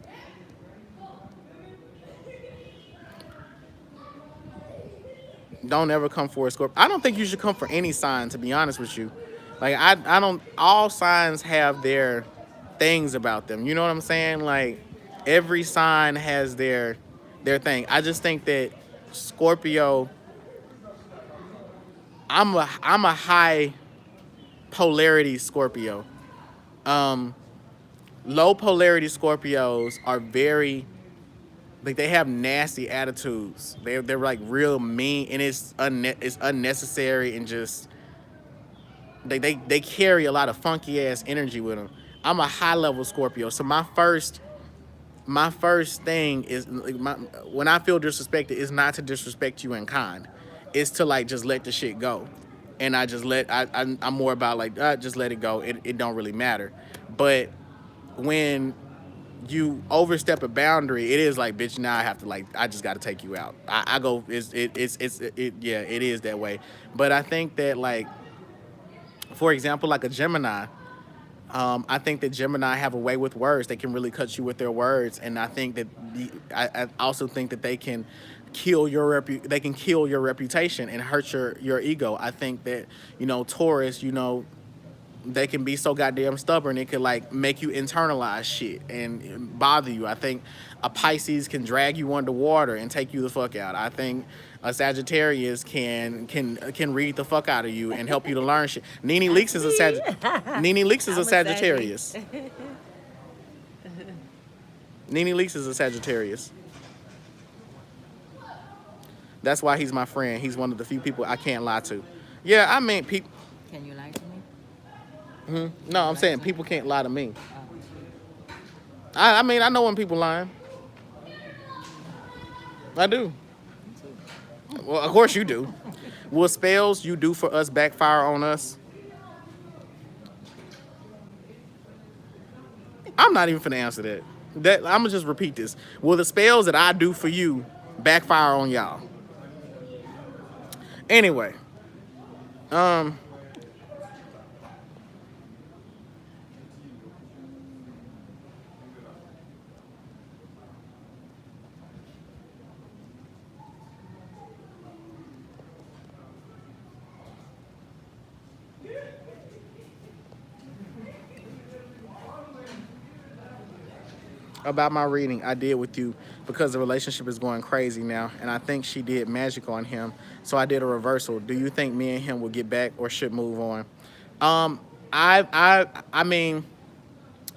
Don't ever come for a Scorpio. I don't think you should come for any sign, to be honest with you. Like, I don't, all signs have their things about them. You know what I'm saying? Like, every sign has their thing. I just think that Scorpio, I'm a high polarity Scorpio. Low polarity Scorpios are very, like, they have nasty attitudes. They're like real mean, and it's unnecessary, and just they carry a lot of funky ass energy with them. I'm a high level Scorpio, so my first thing is, like, when I feel disrespected, is not to disrespect you in kind. It's to, like, just let the shit go, and I'm more about, like, just let it go. It don't really matter. But when you overstep a boundary, it is like, bitch, now I have to, like, I just got to take you out. I go, yeah, it is that way. But I think that, like, for example, like a Gemini, I think that Gemini have a way with words. They can really cut you with their words, and I think that I also think that they can kill your reputation and hurt your ego. I think that, you know, Taurus, you know, they can be so goddamn stubborn, it could, like, make you internalize shit and bother you. I think a Pisces can drag you underwater and take you the fuck out. I think a Sagittarius can read the fuck out of you and help you to learn shit. Nene Leakes is a Sagittarius. Nene Leakes is a Sagittarius. That's why he's my friend. He's one of the few people I can't lie to. Yeah, I mean, people. Can you lie to me? No, I'm saying people can't lie to me. I mean, I know when people lying. I do. Well, of course you do. Will spells you do for us backfire on us? I'm not even finna answer that. that I'm gonna just repeat this. Will the spells that I do for you backfire on y'all? Anyway, um, about my reading I did with you because the relationship is going crazy now, and I think she did magic on him, so I did a reversal. Do you think me and him will get back or should move on? Um, I mean,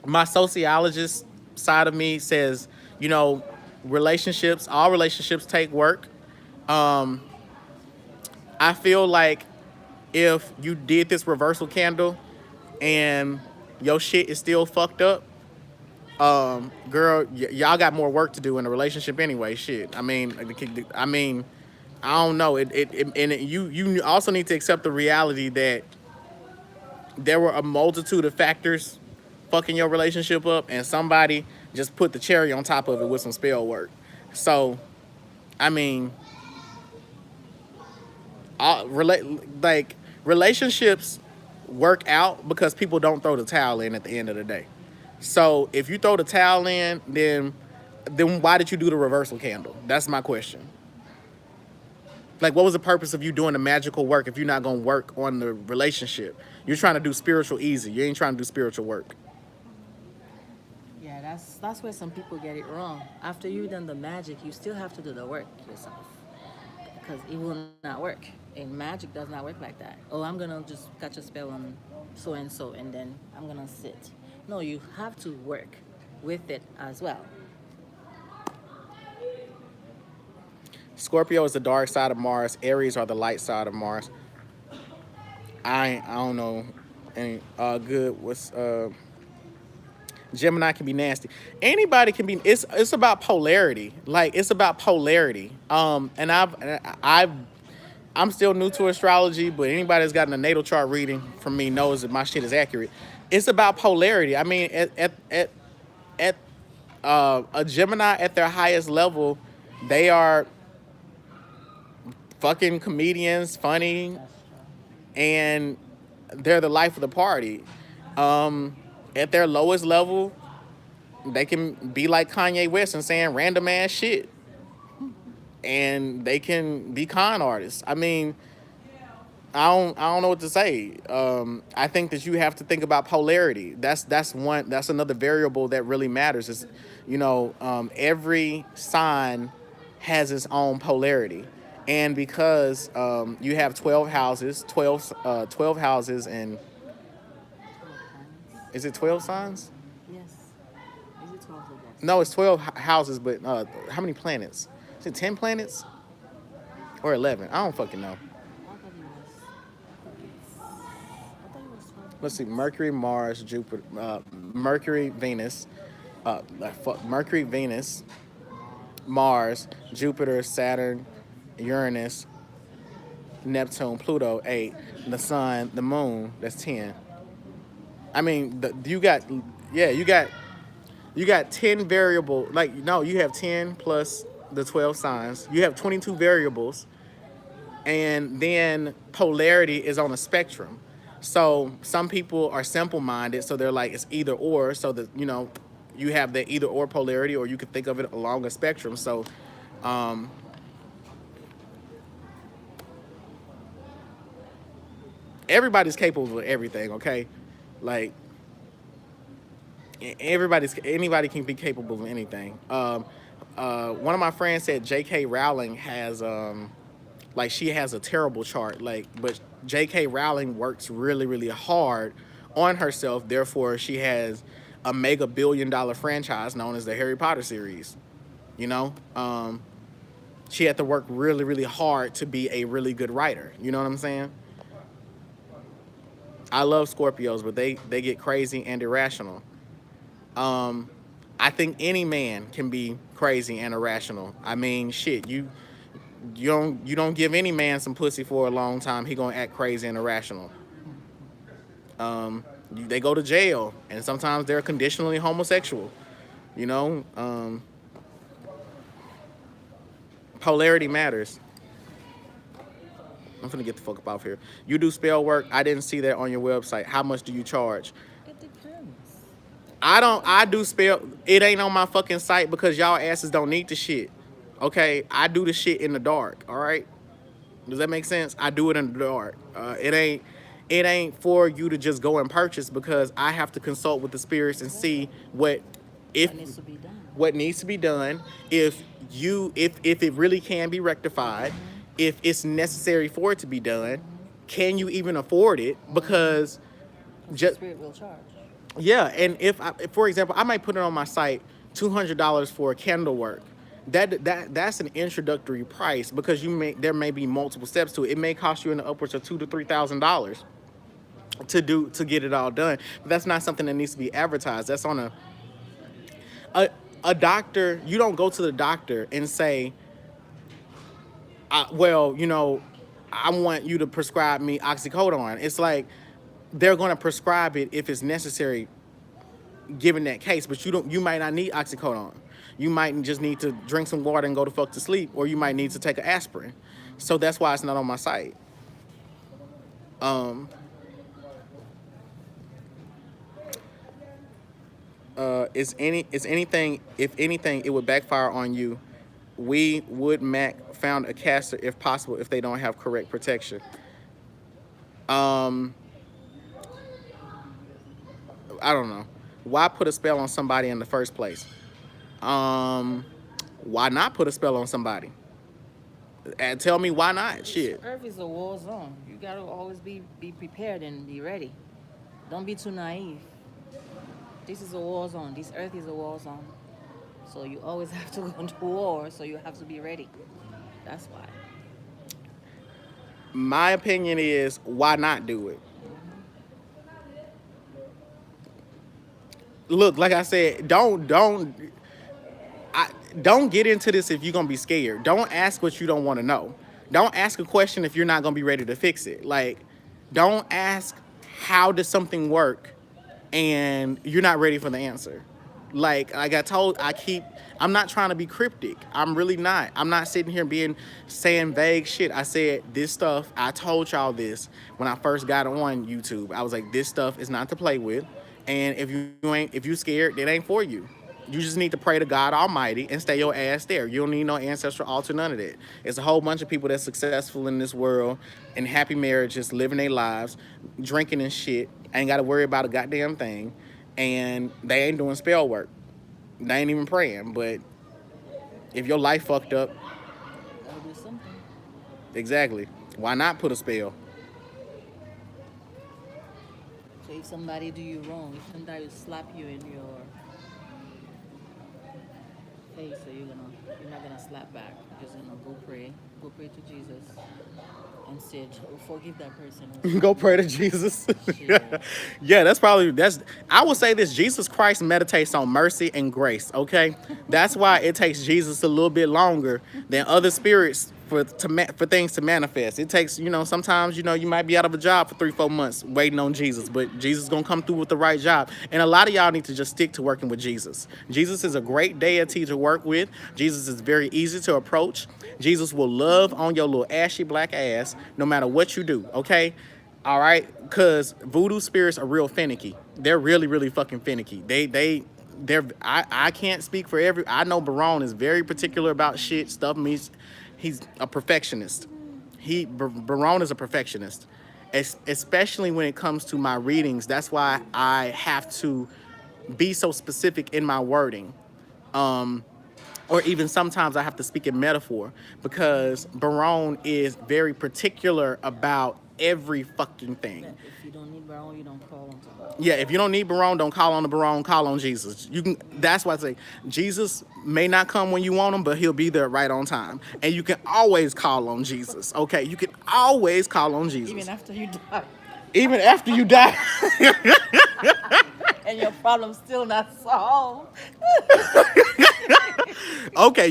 my sociologist side of me says, you know, all relationships take work. Um, I feel like if you did this reversal candle and your shit is still fucked up, girl, y'all got more work to do in a relationship anyway. Shit. I don't know. You also need to accept the reality that there were a multitude of factors fucking your relationship up, and somebody just put the cherry on top of it with some spell work. So, I mean, relationships work out because people don't throw the towel in at the end of the day. So if you throw the towel in, then why did you do the reversal candle? That's my question. Like, what was the purpose of you doing the magical work if you're not gonna work on the relationship? You're trying to do spiritual easy. You ain't trying to do spiritual work. Yeah, that's where some people get it wrong. After you've done the magic, you still have to do the work yourself because it will not work. And magic does not work like that. Oh, I'm gonna just catch a spell on so and then I'm gonna sit. No, you have to work with it as well. Scorpio is the dark side of Mars. Aries are the light side of Mars. I don't know any good. What's Gemini can be nasty. Anybody can be. It's about polarity. Like, it's about polarity. And I'm still new to astrology, but anybody that's gotten a natal chart reading from me knows that my shit is accurate. It's about polarity. I mean, at a Gemini at their highest level, they are fucking comedians, funny, and they're the life of the party. At their lowest level, they can be like Kanye West and saying random ass shit. And they can be con artists. I mean, I don't know what to say. I think that you have to think about polarity. That's another variable that really matters. Is, every sign has its own polarity, and because you have 12 houses, 12 houses, and is it 12 signs? Yes. Is it 12 or less? No, it's 12 houses, but how many planets? Is it 10 planets or 11? I don't fucking know. Let's see, Mercury, Mars, Jupiter, Mercury, Venus, Mercury, Venus, Mars, Jupiter, Saturn, Uranus, Neptune, Pluto, 8, the Sun, the Moon, that's 10. I mean, you got 10 variable. Like, no, you have 10 plus the 12 signs. You have 22 variables, and then polarity is on a spectrum. So some people are simple-minded, so they're like, it's either or, so that, you have the either or polarity, or you could think of it along a spectrum. So everybody's capable of everything, okay? Like, anybody can be capable of anything. One of my friends said J.K. Rowling has she has a terrible chart, but J.K. Rowling works really, really hard on herself. Therefore, she has a mega billion-dollar franchise known as the Harry Potter series. She had to work really, really hard to be a really good writer. You know what I'm saying? I love Scorpios, but they get crazy and irrational. I think any man can be crazy and irrational. I mean, shit, you don't give any man some pussy for a long time, he gonna act crazy and irrational. They go to jail, and sometimes they're conditionally homosexual. You know, polarity matters. I'm finna get the fuck up off here. You do spell work. I didn't see that on your website. How much do you charge? It depends. I don't. I do spell. It ain't on my fucking site because y'all asses don't need the shit. Okay, I do the shit in the dark. All right. Does that make sense? I do it in the dark. It ain't. It ain't for you to just go and purchase because I have to consult with the spirits and see what, if What needs to be done. what needs to be done. If it really can be rectified, if it's necessary for it to be done, can you even afford it? Because just Spirit will charge. yeah, and if for example, I might put it on my site, $200 for candle work. That's an introductory price because there may be multiple steps to it. It may cost you in the upwards of $2,000 to $3,000 to get it all done. But that's not something that needs to be advertised. That's on a a doctor. You don't go to the doctor and say, well, you know, I want you to prescribe me oxycodone. It's like they're going to prescribe it if it's necessary given that case, but you might not need oxycodone. You might just need to drink some water and go to fuck to sleep, or you might need to take an aspirin. So that's why it's not on my site. If anything, it would backfire on you. We would Mac found a caster if possible if they don't have correct protection. I don't know. Why put a spell on somebody in the first place? Why not put a spell on somebody? And tell me why not. Shit. Earth is a war zone. You gotta always be prepared and be ready. Don't be too naive. This is a war zone. This earth is a war zone. So you always have to go into war, so you have to be ready. That's why. My opinion is, why not do it? Look, like I said, don't get into this if you're gonna be scared. Don't ask what you don't want to know. Don't ask a question if you're not gonna be ready to fix it. Like, don't ask how does something work and you're not ready for the answer. Like I told, I'm not trying to be cryptic. I'm really not. I'm not sitting here saying vague shit. I said this stuff, I told y'all this when I first got on YouTube. I was like, this stuff is not to play with. And if you scared, it ain't for you. You just need to pray to God Almighty and stay your ass there. You don't need no ancestral altar, none of that. It's a whole bunch of people that's successful in this world, in happy marriages, living their lives, drinking and shit, ain't got to worry about a goddamn thing, and they ain't doing spell work. They ain't even praying. But if your life fucked up, Gotta do something. exactly, why not put a spell? So if somebody do you wrong, if somebody slap you in your face, so you're not gonna slap back. You're just gonna go pray to Jesus, and say, forgive that person. Go pray to Jesus. Shit. Yeah, I would say this: Jesus Christ meditates on mercy and grace. Okay, that's why it takes Jesus a little bit longer than other spirits for things to manifest. It takes, sometimes, you might be out of a job for 3-4 months waiting on Jesus, but Jesus gonna come through with the right job. And a lot of y'all need to just stick to working with Jesus. Jesus is a great deity to work with. Jesus is very easy to approach. Jesus will love on your little ashy black ass no matter what you do. Okay, all right, because voodoo spirits are real finicky. They're really, really fucking finicky. I can't speak for I know Barone is very particular about shit stuff. He's a perfectionist. Barone is a perfectionist, especially when it comes to my readings. That's why I have to be so specific in my wording. Or even sometimes I have to speak in metaphor because Barone is very particular about every fucking thing. If you don't need Baron, you don't call on somebody. Yeah, if you don't need Barone, don't call on the Barone, call on Jesus. That's why I say Jesus may not come when you want him, but he'll be there right on time. And you can always call on Jesus. Okay, you can always call on Jesus. Even after you die. Even after you die. And your problem's still not solved. Okay,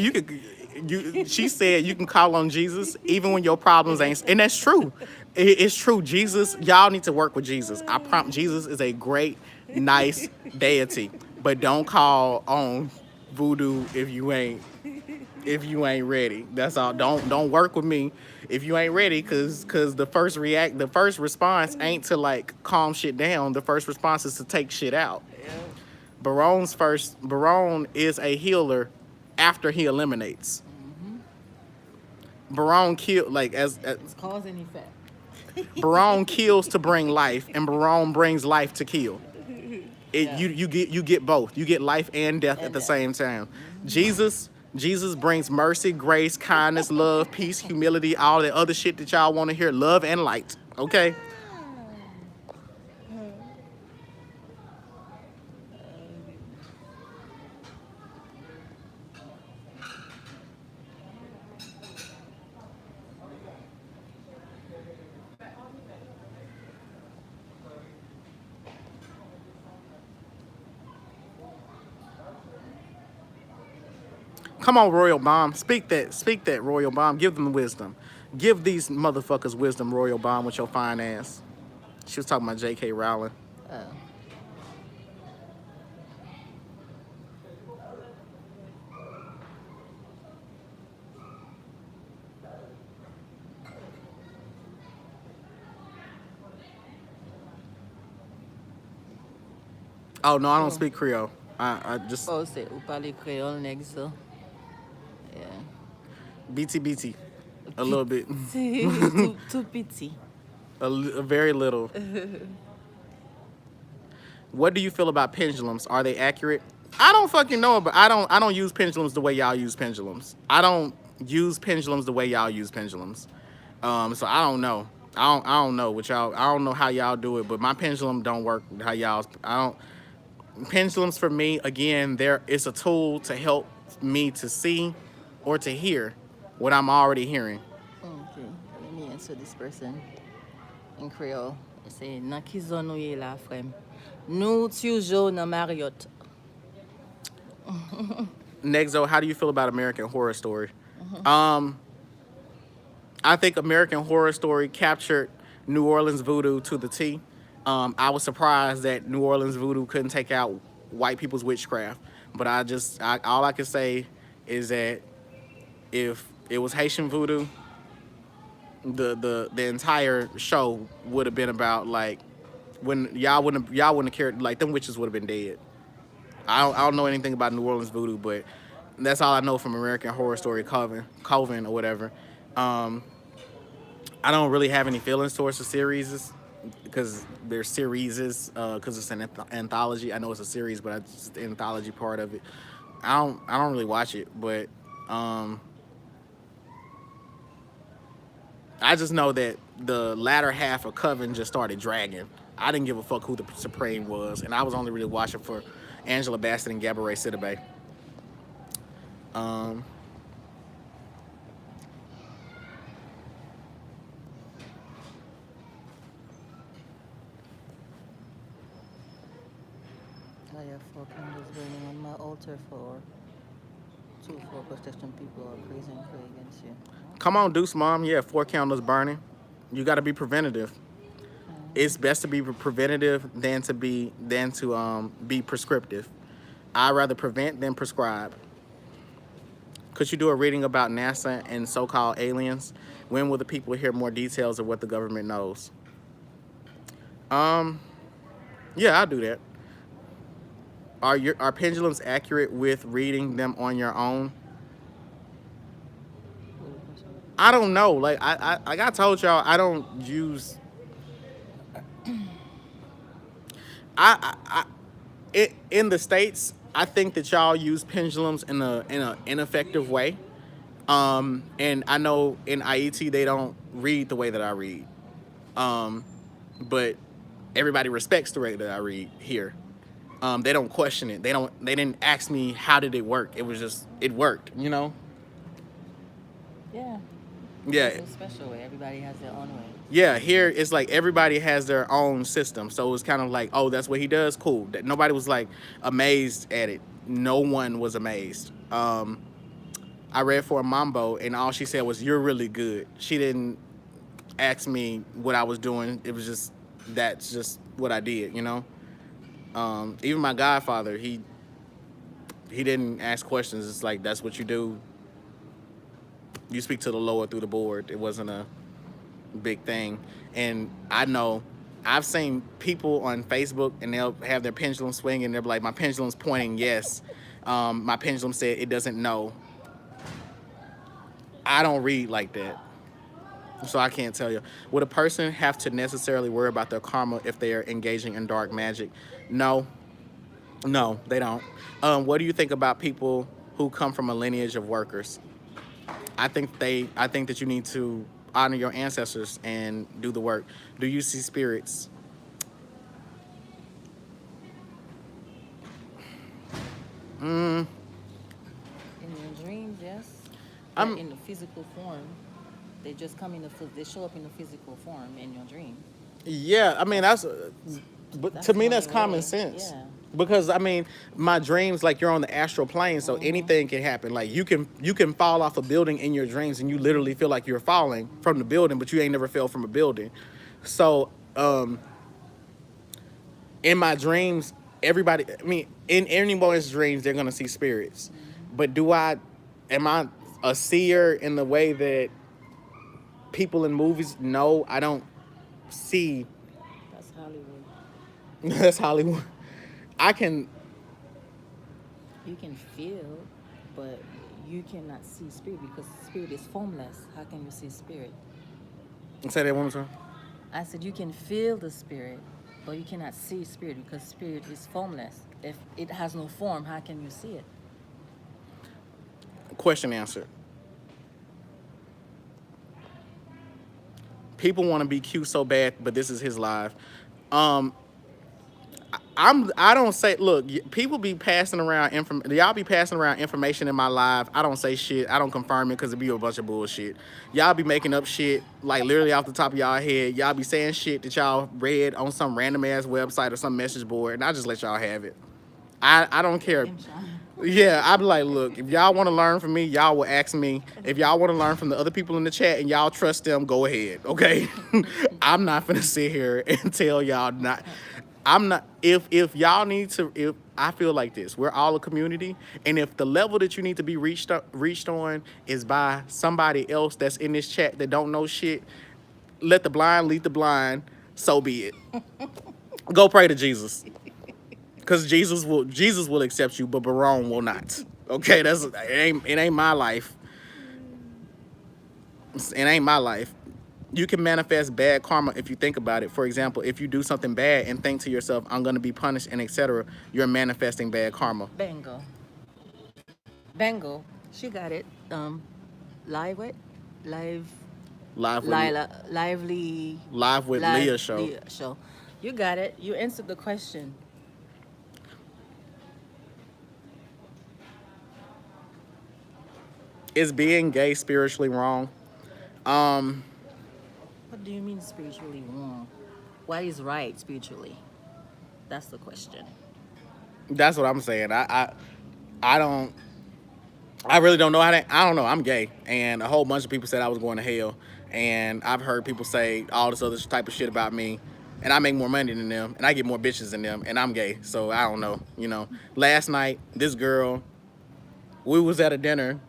she said you can call on Jesus even when your problems ain't, and that's true. It's true. Jesus, y'all need to work with Jesus. I promise. Jesus is a great, nice deity. but don't call on voodoo if you ain't ready. That's all. Don't work with me if you ain't ready, cause the first response ain't to like calm shit down. The first response is to take shit out. Barone is a healer after he eliminates. Barone kill like as It's cause and effect. Barone kills to bring life, and Barone brings life to kill. You get both. You get life and death at the same time. Jesus brings mercy, grace, kindness, love, peace, humility, all the other shit that y'all want to hear. Love and light. Okay. Come on, Royal Bomb. Speak that, Royal Bomb. Give them wisdom. Give these motherfuckers wisdom, Royal Bomb, with your fine ass. She was talking about J.K. Rowling. Oh. Oh, no, I don't speak Creole. I just... Oh, c'est ou parler créole, next so. Yeah. BT. A little bit. Too pity. A very little. What do you feel about pendulums? Are they accurate? I don't fucking know, but I don't use pendulums the way y'all use pendulums. I don't use pendulums the way y'all use pendulums. So I don't know. I don't know what y'all. I don't know how y'all do it, but my pendulum don't work how y'all. I don't. Pendulums for me, again, it's a tool to help me to see or to hear what I'm already hearing. Okay, let me answer this person in Creole. I say, nan ki zon nou ye la, frem. Nou toujou nan Marriott. Nexo, how do you feel about American Horror Story? I think American Horror Story captured New Orleans voodoo to the T. I was surprised that New Orleans voodoo couldn't take out white people's witchcraft. But all I can say is that if it was Haitian voodoo, the entire show would have been about like when y'all wouldn't have cared, like them witches would have been dead. I don't know anything about New Orleans voodoo, but that's all I know from American Horror Story Coven or whatever. I don't really have any feelings towards the series because they're series because it's an anthology. I know it's a series, but it's just the anthology part of it. I don't really watch it, but I just know that the latter half of Coven just started dragging. I didn't give a fuck who the Supreme was, and I was only really watching for Angela Bassett and Gabourey Sidibe. I have 4 candles burning on my altar for protection. People are crazy and pray against you. Come on, Deuce Mom. Yeah, 4 candles burning. You got to be preventative. It's best to be preventative than to be prescriptive. I'd rather prevent than prescribe. Could you do a reading about NASA and so-called aliens? When will the people hear more details of what the government knows? Yeah, I'll do that. Are pendulums accurate with reading them on your own? I don't know. Like I told y'all, I don't use. In the States, I think that y'all use pendulums in a ineffective way. And I know in IET they don't read the way that I read. But everybody respects the way that I read here. They don't question it. They didn't ask me how did it work. It was just it worked, you know? Yeah. Yeah. It's a special way. Everybody has their own way. Yeah, here it's like everybody has their own system. So it's kind of like, oh, that's what he does? Cool. That nobody was like amazed at it. No one was amazed. I read for a Mambo and all she said was, "You're really good." She didn't ask me what I was doing. It was just, that's just what I did, you know? Even my godfather, he didn't ask questions. It's like that's what you do. You speak to the lower through the board. It wasn't a big thing. And I know I've seen people on Facebook and they'll have their pendulum swing and they'll be like, my pendulum's pointing yes. My pendulum said it doesn't know. I don't read like that. So I can't tell you. Would a person have to necessarily worry about their karma if they are engaging in dark magic? No. No, they don't. What do you think about people who come from a lineage of workers? I think that you need to honor your ancestors and do the work. Do you see spirits? In your dreams, yes. But in the physical form, they just come in they show up in the physical form in your dream. Yeah, I mean but to me that's common sense. Yeah. Because I mean, my dreams, like you're on the astral plane, so anything can happen. Like you can fall off a building in your dreams, and you literally feel like you're falling from the building, but you ain't never fell from a building. So, in my dreams, everybody, I mean, in anyone's dreams, they're gonna see spirits. But am I a seer in the way that people in movies? No, I don't see. That's Hollywood. That's Hollywood. You can feel, but you cannot see spirit because spirit is formless. How can you see spirit? Say that one more time. I said you can feel the spirit, but you cannot see spirit because spirit is formless. If it has no form, how can you see it? Question answered. People want to be cute so bad, but this is his live. I don't say, look, people be passing around y'all be passing around information in my live. I don't say shit. I don't confirm it because it be a bunch of bullshit. Y'all be making up shit like literally off the top of y'all head. Y'all be saying shit that y'all read on some random ass website or some message board, and I just let y'all have it. I don't care. Yeah, I be like, look, if y'all want to learn from me, y'all will ask me. If y'all want to learn from the other people in the chat and y'all trust them, go ahead, okay? I'm not finna sit here and tell y'all not. I'm not. If y'all need to, if I feel like this, we're all a community, and if the level that you need to be reached on is by somebody else that's in this chat that don't know shit, let the blind lead the blind. So be it. Go pray to Jesus, because Jesus will accept you, but Barone will not. Okay, it ain't my life. It ain't my life. You can manifest bad karma if you think about it. For example, if you do something bad and think to yourself, I'm going to be punished and etc., you're manifesting bad karma. Bango. She got it. Live what? Live Live with Leah show. You got it. You answered the question. Is being gay spiritually wrong? What do you mean spiritually wrong? What is right spiritually? That's the question. That's what I'm saying. I really don't know I don't know. I'm gay, and a whole bunch of people said I was going to hell, and I've heard people say all this other type of shit about me, and I make more money than them, and I get more bitches than them, and I'm gay, so I don't know. You know, last night this girl, we was at a dinner,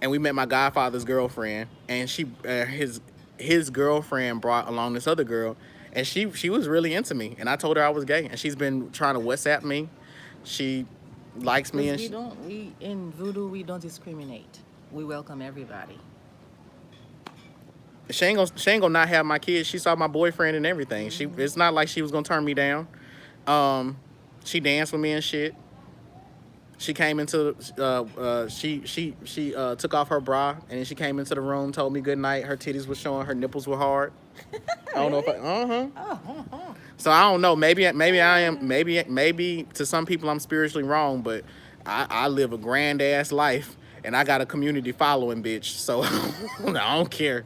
and we met my godfather's girlfriend, and his girlfriend brought along this other girl, and she was really into me, and I told her I was gay, and she's been trying to WhatsApp me. She likes me, and we in voodoo we don't discriminate. We welcome everybody. She ain't gonna not have my kids. She saw my boyfriend and everything. It's not like she was gonna turn me down. She danced with me and shit. She came into she took off her bra, and then she came into the room, told me good night. Her titties were showing, her nipples were hard. I don't know if So I don't know. Maybe I am. Maybe to some people I'm spiritually wrong, but I live a grand ass life, and I got a community following, bitch. So I don't care.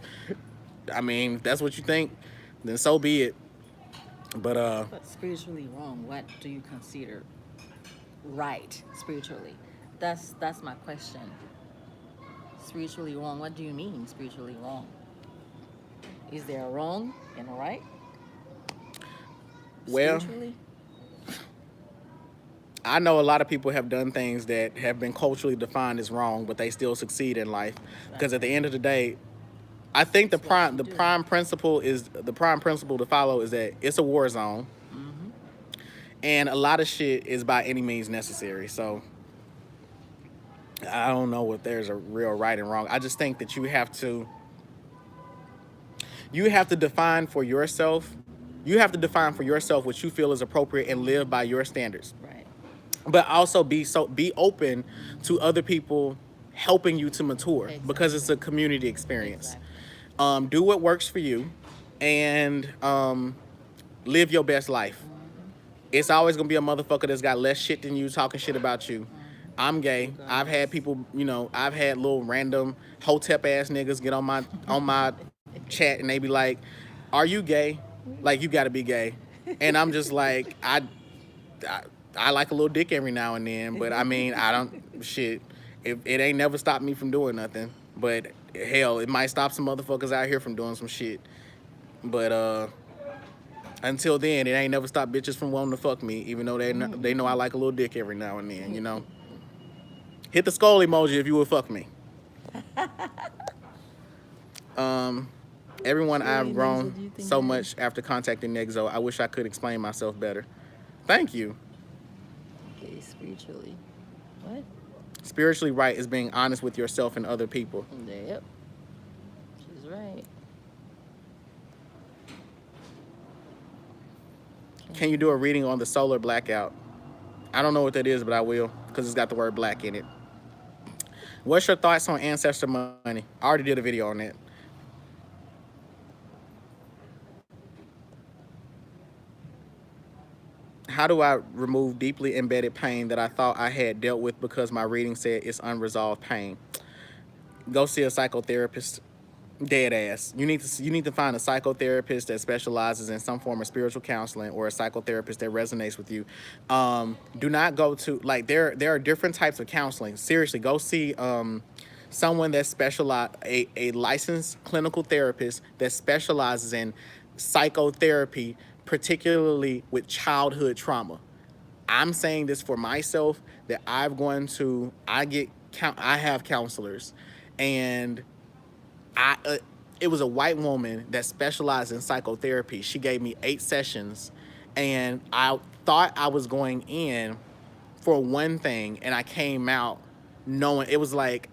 I mean, if that's what you think, then so be it. But spiritually wrong, what do you consider right spiritually? That's my question. Spiritually wrong, what do you mean spiritually wrong? Is there a wrong and a right? Well, spiritually? I know a lot of people have done things that have been culturally defined as wrong, but they still succeed in life. Because at the end of the day, I think It's what you the do. prime principle to follow is that it's a war zone, Hmm. and a lot of shit is by any means necessary. So I don't know if there's a real right and wrong. I just think that you have to define for yourself. You have to define for yourself what you feel is appropriate and live by your standards. Right. But also be open to other people helping you to mature because it's Exactly. a community experience. Exactly. Do what works for you, and live your best life. Hmm. It's always gonna be a motherfucker that's got less shit than you talking shit about you. I'm gay. I've had Regardless. people, I've had little random hotep ass niggas get on my chat and they be like, "Are you gay? Like you got to be gay." And I'm just like, I I like a little dick every now and then, but I mean, I don't shit. It ain't never stopped me from doing nothing. But hell, it might stop some motherfuckers out here from doing some shit. But until then, it ain't never stopped bitches from wanting to fuck me, even though they know I like a little dick every now and then. Hit the skull emoji if you would fuck me. Um, Everyone, I've Really, Nigel, grown do you think so that is? much after contacting Nexo. I wish I could explain myself better. Thank you. Okay, spiritually. What? Spiritually right is being honest with yourself and other people. Yep. She's right. Can you do a reading on the solar blackout? I don't know what that is, but I will because it's got the word black in it. What's your thoughts on ancestor money? I already did a video on that. How do I remove deeply embedded pain that I thought I had dealt with because my reading said it's unresolved pain? Go see a psychotherapist. Dead ass. You need to find a psychotherapist that specializes in some form of spiritual counseling or a psychotherapist that resonates with you. Do not go to like there are different types of counseling. Seriously, go see someone that specialize a licensed clinical therapist that specializes in psychotherapy, particularly with childhood trauma. I'm saying this for myself that I have counselors, and I it was a white woman that specialized in psychotherapy. She gave me 8 sessions, and I thought I was going in for one thing, and I came out knowing it was like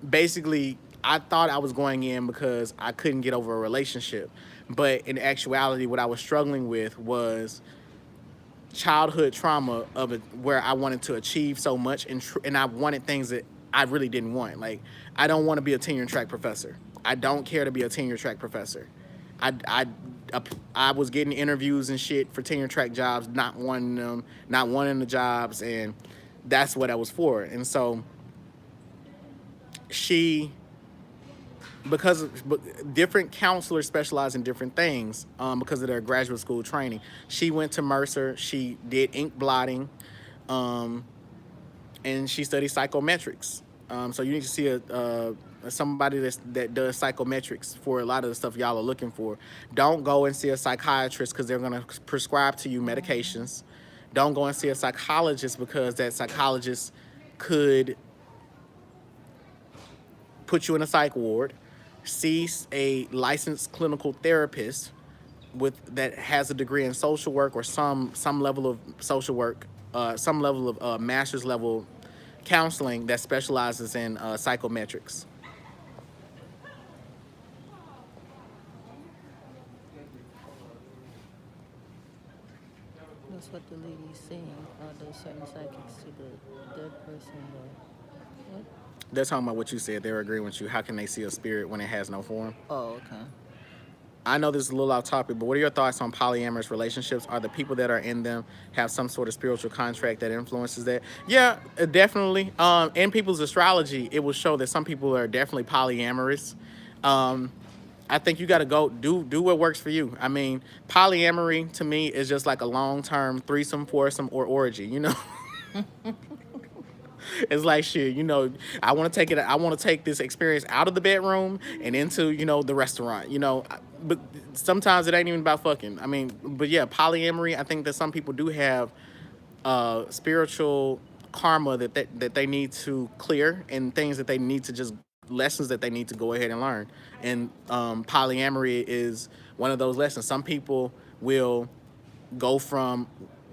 basically I thought I was going in because I couldn't get over a relationship, but in actuality, what I was struggling with was childhood trauma of it, where I wanted to achieve so much, and I wanted things that I really didn't want. Like I don't want to be a tenure track professor. I don't care to be a tenure track professor. I I I was getting interviews and shit for tenure track jobs, not wanting them, not wanting the jobs, and that's what I was for. And so she different counselors specialize in different things because of their graduate school training. She went to Mercer. She did ink blotting, um, and she studied psychometrics. So you need to see somebody that does psychometrics for a lot of the stuff y'all are looking for. Don't go and see a psychiatrist because they're gonna prescribe to you medications. Don't go and see a psychologist because that psychologist could put you in a psych ward. See a licensed clinical therapist that has a degree in social work or some level of social work, some level of master's level counseling that specializes in psychometrics. That's what the lady's saying. Those certain psychics to the dead person. What? They're talking about what you said. They're agreeing with you. How can they see a spirit when it has no form? Oh, okay. I know this is a little off topic, but what are your thoughts on polyamorous relationships? Are the people that are in them have some sort of spiritual contract that influences that? Yeah, definitely. In people's astrology, it will show that some people are definitely polyamorous. Um, I think you got to go do what works for you. I mean, polyamory to me is just like a long term threesome, foursome, or orgy. It's like shit. I want to take it. I want to take this experience out of the bedroom and into the restaurant. But sometimes it ain't even about fucking. I mean, but yeah, polyamory. I think that some people do have spiritual karma that they need to clear, and things that they need to just lessons that they need to go ahead and learn. And polyamory is one of those lessons. Some people will go from,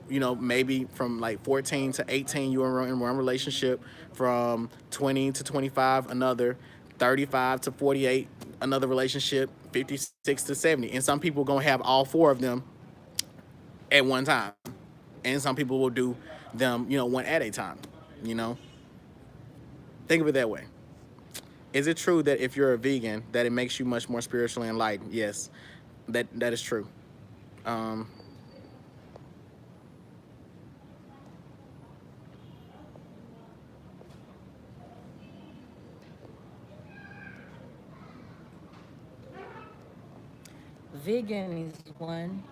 maybe from like 14 to 18, you are in one relationship, from 20 to 25, another, 35 to 48, another relationship, 56 to 70. And some people going to have all four of them at one time. And some people will do them, one at a time, you know? Think of it that way. Is it true that if you're a vegan, that it makes you much more spiritually enlightened? Yes, that is true. Um, Vegan is one,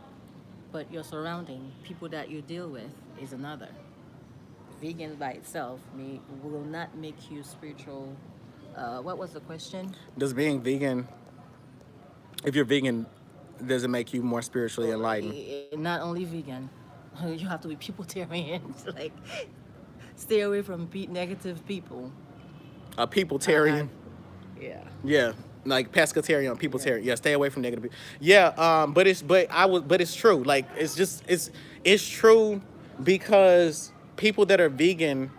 but your surrounding, people that you deal with, is another. Vegan by itself will not make you spiritual. What was the question? does being vegan, if you're vegan, does it make you more spiritually enlightened? Not only vegan, you have to be peopletarian. Like, stay away from negative people. A peopletarian? Yeah. Yeah, like pescatarian, peopletarian. Yeah, stay away from negative people. Yeah, but it's true. Like, it's true, because people that are vegan,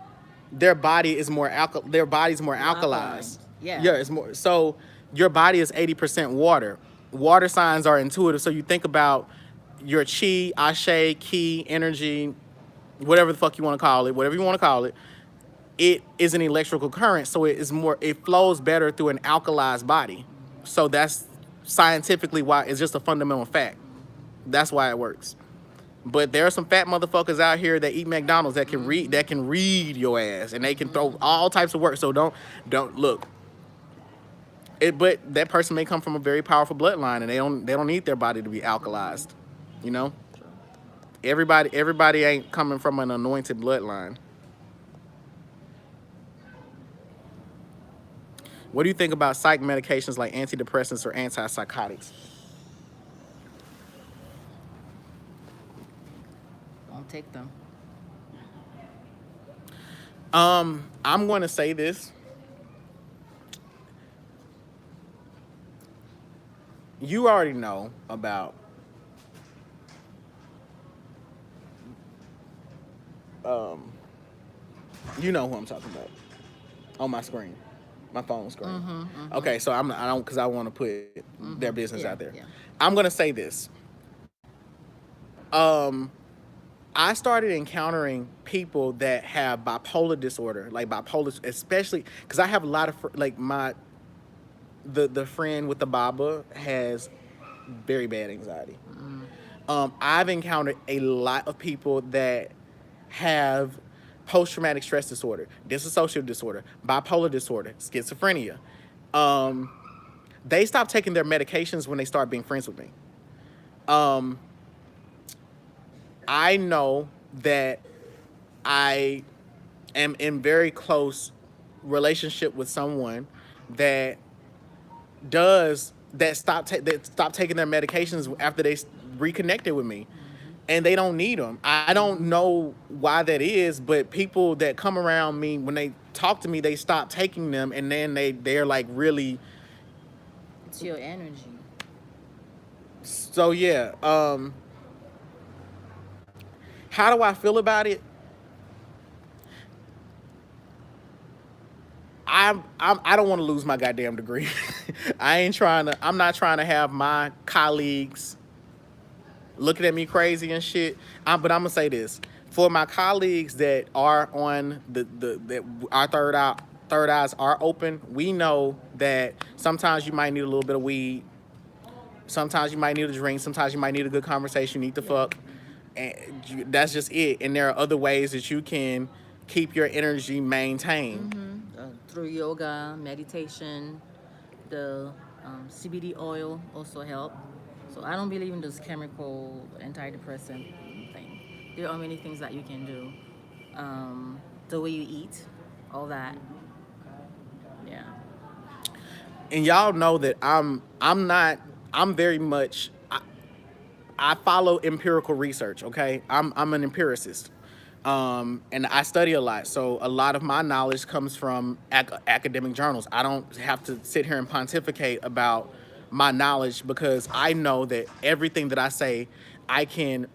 their body's more alkalized. Yeah. Yeah, it's more. So your body is 80% water. Water signs are intuitive. So you think about your chi, ashe, ki, energy, whatever the fuck you want to call it, whatever you want to call it. It is an electrical current, so it flows better through an alkalized body. So that's scientifically why. It's just a fundamental fact. That's why it works. But there are some fat motherfuckers out here that eat McDonald's that can read your ass, and they can throw all types of work. So don't look. But that person may come from a very powerful bloodline, and they don't need their body to be alkalized. You know, everybody ain't coming from an anointed bloodline. What do you think about psych medications like antidepressants or antipsychotics? Don't take them. I'm going to say this. You already know about you know who I'm talking about on my screen, my phone screen. Okay, so I don't, because I want to put their business out there. Yeah. I'm gonna say this. I started encountering people that have bipolar disorder, like bipolar, especially because I have a lot of like the friend with the Baba has very bad anxiety. I've encountered a lot of people that have post-traumatic stress disorder, dissociative disorder, bipolar disorder, schizophrenia. They stop taking their medications when they start being friends with me. I know that I am in very close relationship with someone that stop taking their medications after they reconnected with me, and they don't need them. I don't know why that is, but people that come around me, when they talk to me, they stop taking them, and then they're like really. It's your energy. So yeah, how do I feel about it? I don't want to lose my goddamn degree. I'm not trying to have my colleagues looking at me crazy and shit. But I'm gonna say this. For my colleagues that are on that our third eyes are open, we know that sometimes you might need a little bit of weed. Sometimes you might need a drink. Sometimes you might need a good conversation. You need to fuck. And that's just it. And there are other ways that you can keep your energy maintained. Through yoga, meditation, the CBD oil also help. So I don't believe in this chemical antidepressant thing. There are many things that you can do. The way you eat, all that. Yeah. And y'all know that I'm very much, I follow empirical research, okay? I'm an empiricist. And I study a lot, so a lot of my knowledge comes from academic journals. I don't have to sit here and pontificate about my knowledge because I know that everything that I say, I can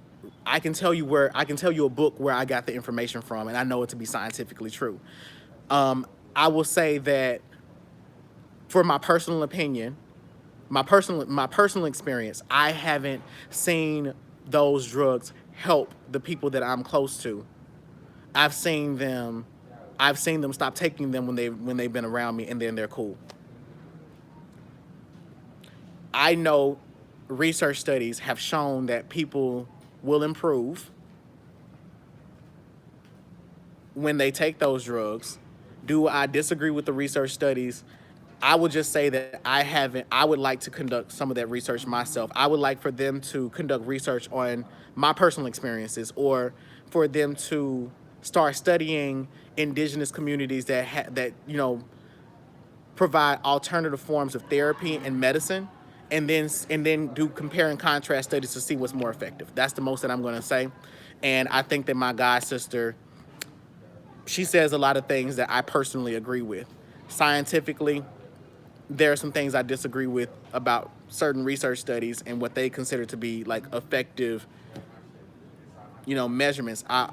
tell you a book where I got the information from, and I know it to be scientifically true. I will say that for my personal opinion, my personal experience, I haven't seen those drugs help the people that I'm close to. I've seen them stop taking them when they've been around me, and then they're cool. I know research studies have shown that people will improve when they take those drugs. Do I disagree with the research studies? I would just say that I would like to conduct some of that research myself. I would like for them to conduct research on my personal experiences, or for them to start studying indigenous communities that provide alternative forms of therapy and medicine, and then do compare and contrast studies to see what's more effective. That's the most that I'm going to say. And I think that my god sister, she says a lot of things that I personally agree with. Scientifically, there are some things I disagree with about certain research studies and what they consider to be like effective, measurements. I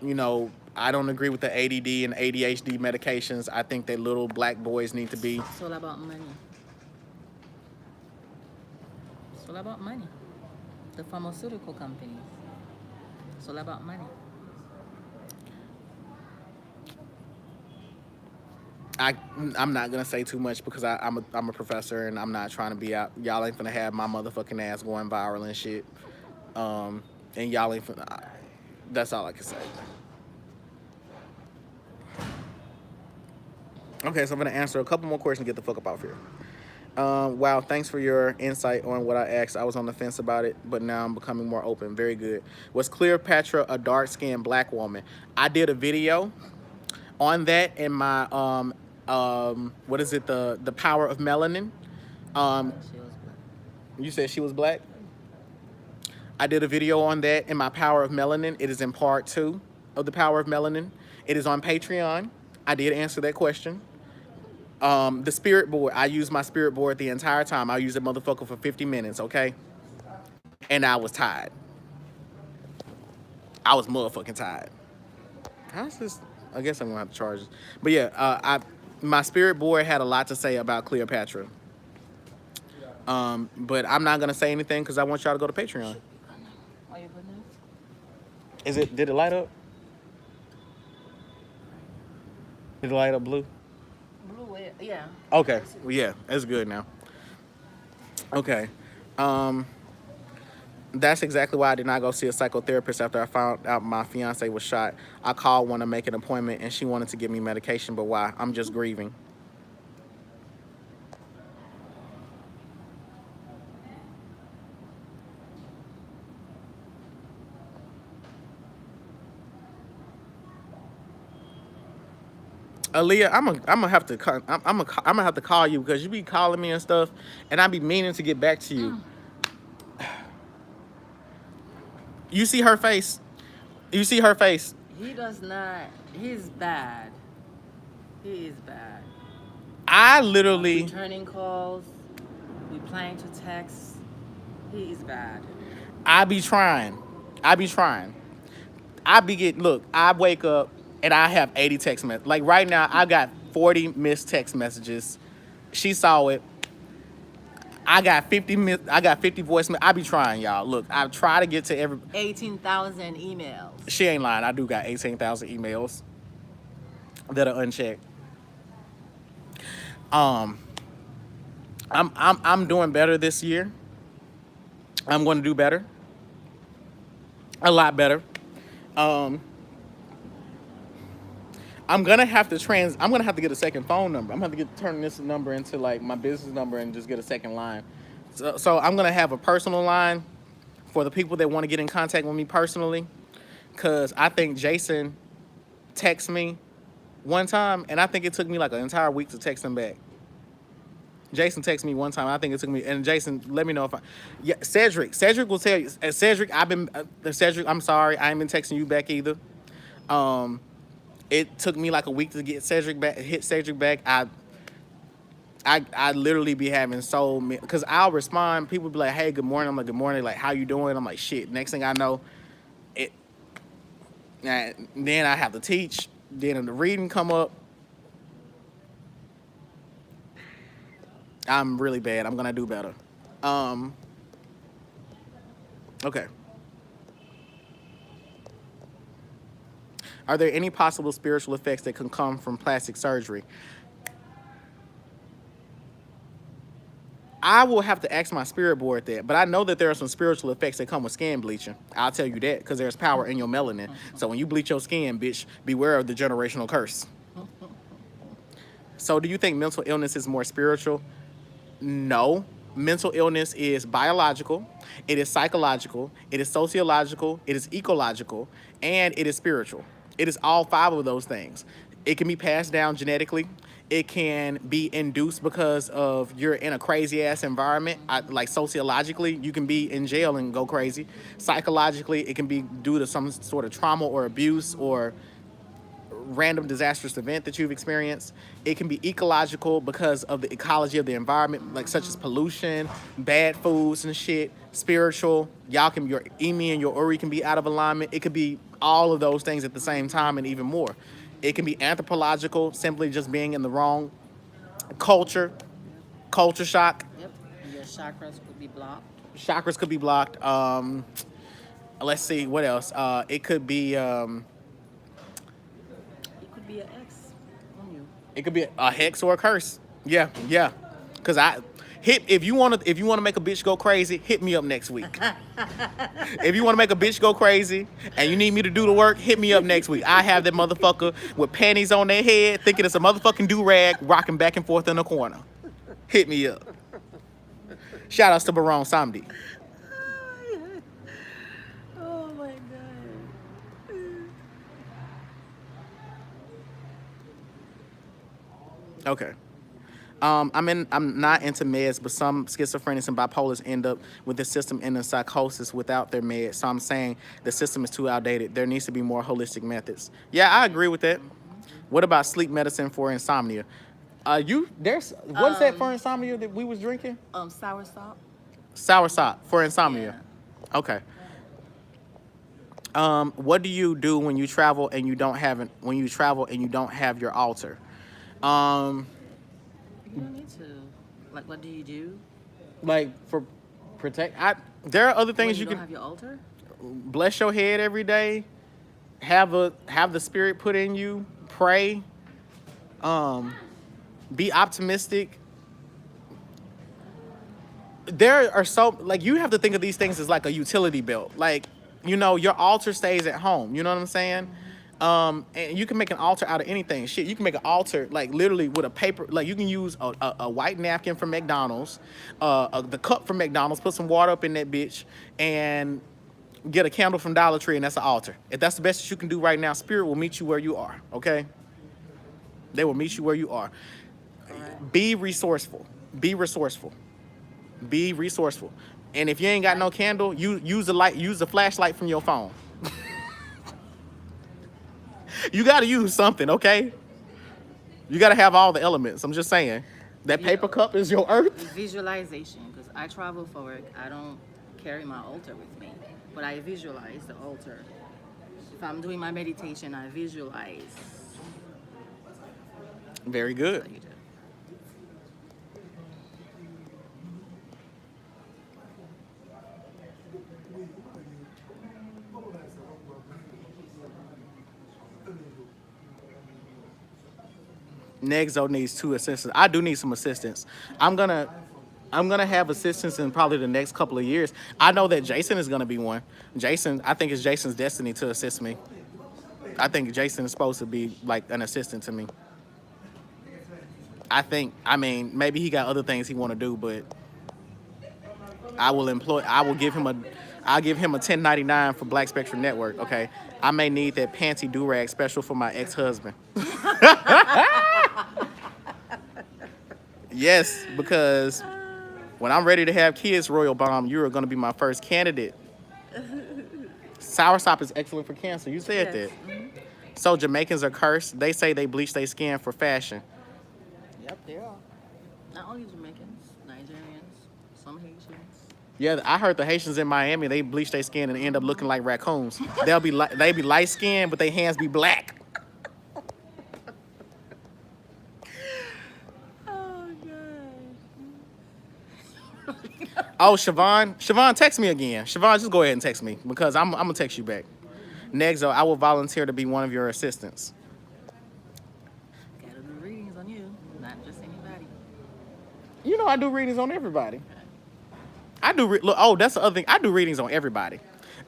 don't agree with the ADD and ADHD medications. I think that little black boys need to be. It's all about money. It's all about money. The pharmaceutical companies. It's all about money. I'm not gonna say too much because I'm a professor and I'm not trying to be out. Y'all ain't finna have my motherfucking ass going viral and shit. And y'all ain't finna. That's all I can say. Okay, so I'm gonna answer a couple more questions and get the fuck up out here. Wow, thanks for your insight on what I asked. I was on the fence about it, but now I'm becoming more open. Very good. Was Cleopatra a dark-skinned black woman? I did a video on that in my what is it, the power of melanin. She was black. You said she was black? I did a video on that in my power of melanin. It is in part 2 of the power of melanin. It is on Patreon. I did answer that question. The spirit board, I used my spirit board the entire time. I used that motherfucker for 50 minutes, okay? And I was tired. I was motherfucking tired. How's this? I guess I'm gonna have to charge this. But yeah, my spirit board had a lot to say about Cleopatra. But I'm not gonna say anything because I want y'all to go to Patreon. Are you good now? Did it light up? Did it light up blue? Blue, yeah. Okay, well, yeah, it's good now. Okay, that's exactly why I did not go see a psychotherapist after I found out my fiance was shot. I called one to make an appointment, and she wanted to give me medication, but why? I'm just grieving. Aaliyah, I'm gonna have to call you because you be calling me and stuff, and I be meaning to get back to you. You see her face? You see her face? He does not. He's bad. He is bad. I literally. Returning calls. Replying to texts. He is bad. I be trying. Look, I wake up and I have 80 text messages. Like right now, I got 40 missed text messages. She saw it. I got 50 voicemails. I be trying, y'all. Look, I try to get to every 18,000 emails. She ain't lying. I do got 18,000 emails that are unchecked. I'm doing better this year. I'm going to do better. A lot better. I'm gonna have to get a second phone number. I'm gonna have to turn this number into like my business number and just get a second line. So I'm gonna have a personal line for the people that want to get in contact with me personally. Cause I think Jason texted me one time, and I think it took me like an entire week to text him back. Jason texted me one time. I think it took me, and Jason, let me know if Cedric will tell you. Cedric, I'm sorry, I ain't been texting you back either. It took me like a week to get Cedric back, hit Cedric back. I literally be having so many, because I'll respond. People be like, "Hey, good morning." I'm like, "Good morning." Like, "How you doing?" I'm like, "Shit." Next thing I know, it. And then I have to teach. Then the reading come up. I'm really bad. I'm gonna do better. Okay. Are there any possible spiritual effects that can come from plastic surgery? I will have to ask my spirit board that, but I know that there are some spiritual effects that come with skin bleaching. I'll tell you that, because there's power in your melanin. So when you bleach your skin, bitch, beware of the generational curse. So do you think mental illness is more spiritual? No. Mental illness is biological, it is psychological, it is sociological, it is ecological, and it is spiritual. It is all five of those things. It can be passed down genetically. It can be induced because of you're in a crazy ass environment. Like sociologically, you can be in jail and go crazy. Psychologically, it can be due to some sort of trauma or abuse or random disastrous event that you've experienced. It can be ecological because of the ecology of the environment, like such as pollution, bad foods and shit. Spiritual, your Emmy and your Ori can be out of alignment. It could be all of those things at the same time and even more. It can be anthropological, simply just being in the wrong culture shock. Yep. Your chakras could be blocked. Chakras could be blocked. Let's see, what else? It could be It could be an X on you. it could be a hex or a curse. Yeah, yeah. Cause if you wanna make a bitch go crazy, hit me up next week. If you wanna make a bitch go crazy and you need me to do the work, hit me up next week. I have that motherfucker with panties on their head, thinking it's a motherfucking do-rag, rocking back and forth in the corner. Hit me up. Shout outs to Baron Samdi. Oh my god. Okay. I'm not into meds, but some schizophrenics and bipolars end up with the system in a psychosis without their meds. So I'm saying the system is too outdated. There needs to be more holistic methods. Yeah, I agree with that. What about sleep medicine for insomnia? What is that for insomnia that we was drinking? Soursop. Soursop for insomnia. Yeah. Okay. What do you do when you travel and you don't have your altar? You don't need to. Like, what do you do? Like for protect. There are other When things you you don't can have your altar? bless your head every day. Have the spirit put in you. Pray. Be optimistic. There are you have to think of these things as like a utility belt. Like, your altar stays at home. You know what I'm saying? And you can make an altar out of anything. Shit, you can make an altar like literally with a paper. Like you can use a white napkin from McDonald's, the cup from McDonald's. Put some water up in that bitch and get a candle from Dollar Tree, and that's an altar. If that's the best that you can do right now, spirit will meet you where you are. Okay? They will meet you where you are. Correct. Be resourceful. Be resourceful. Be resourceful. And if you ain't got no candle, use the flashlight from your phone. You got to use something, okay? You got to have all the elements. I'm just saying. That paper cup is your earth. Visualization, because I travel for work. I don't carry my altar with me, but I visualize the altar. If I'm doing my meditation, I visualize. Very good. What you do. Nexo needs 2 assistants. I do need some assistance. I'm gonna have assistants in probably the next couple of years. I know that Jason is gonna be one. I think it's Jason's destiny to assist me. I think Jason is supposed to be like an assistant to me. Maybe he got other things he want to do, but I'll give him a 1099 for Black Spectrum Network. Okay, I may need that panty do-rag special for my ex-husband. Yes, because when I'm ready to have kids, Royal Bomb, you are going to be my first candidate. Soursop is excellent for cancer. You said Yes. that. So Jamaicans are cursed. They say they bleach their skin for fashion. Yep, they are. Not only Jamaicans, Nigerians, some Haitians. Yeah, I heard the Haitians in Miami, they bleach their skin and end up looking like raccoons. They be light skinned, but their hands be black. Oh god. Oh, Siobhan, text me again. Siobhan, just go ahead and text me because I'm gonna text you back. Next, I will volunteer to be one of your assistants. Gotta do readings on you, not just anybody. You know I do readings on everybody. Look. Oh, that's the other thing. I do readings on everybody.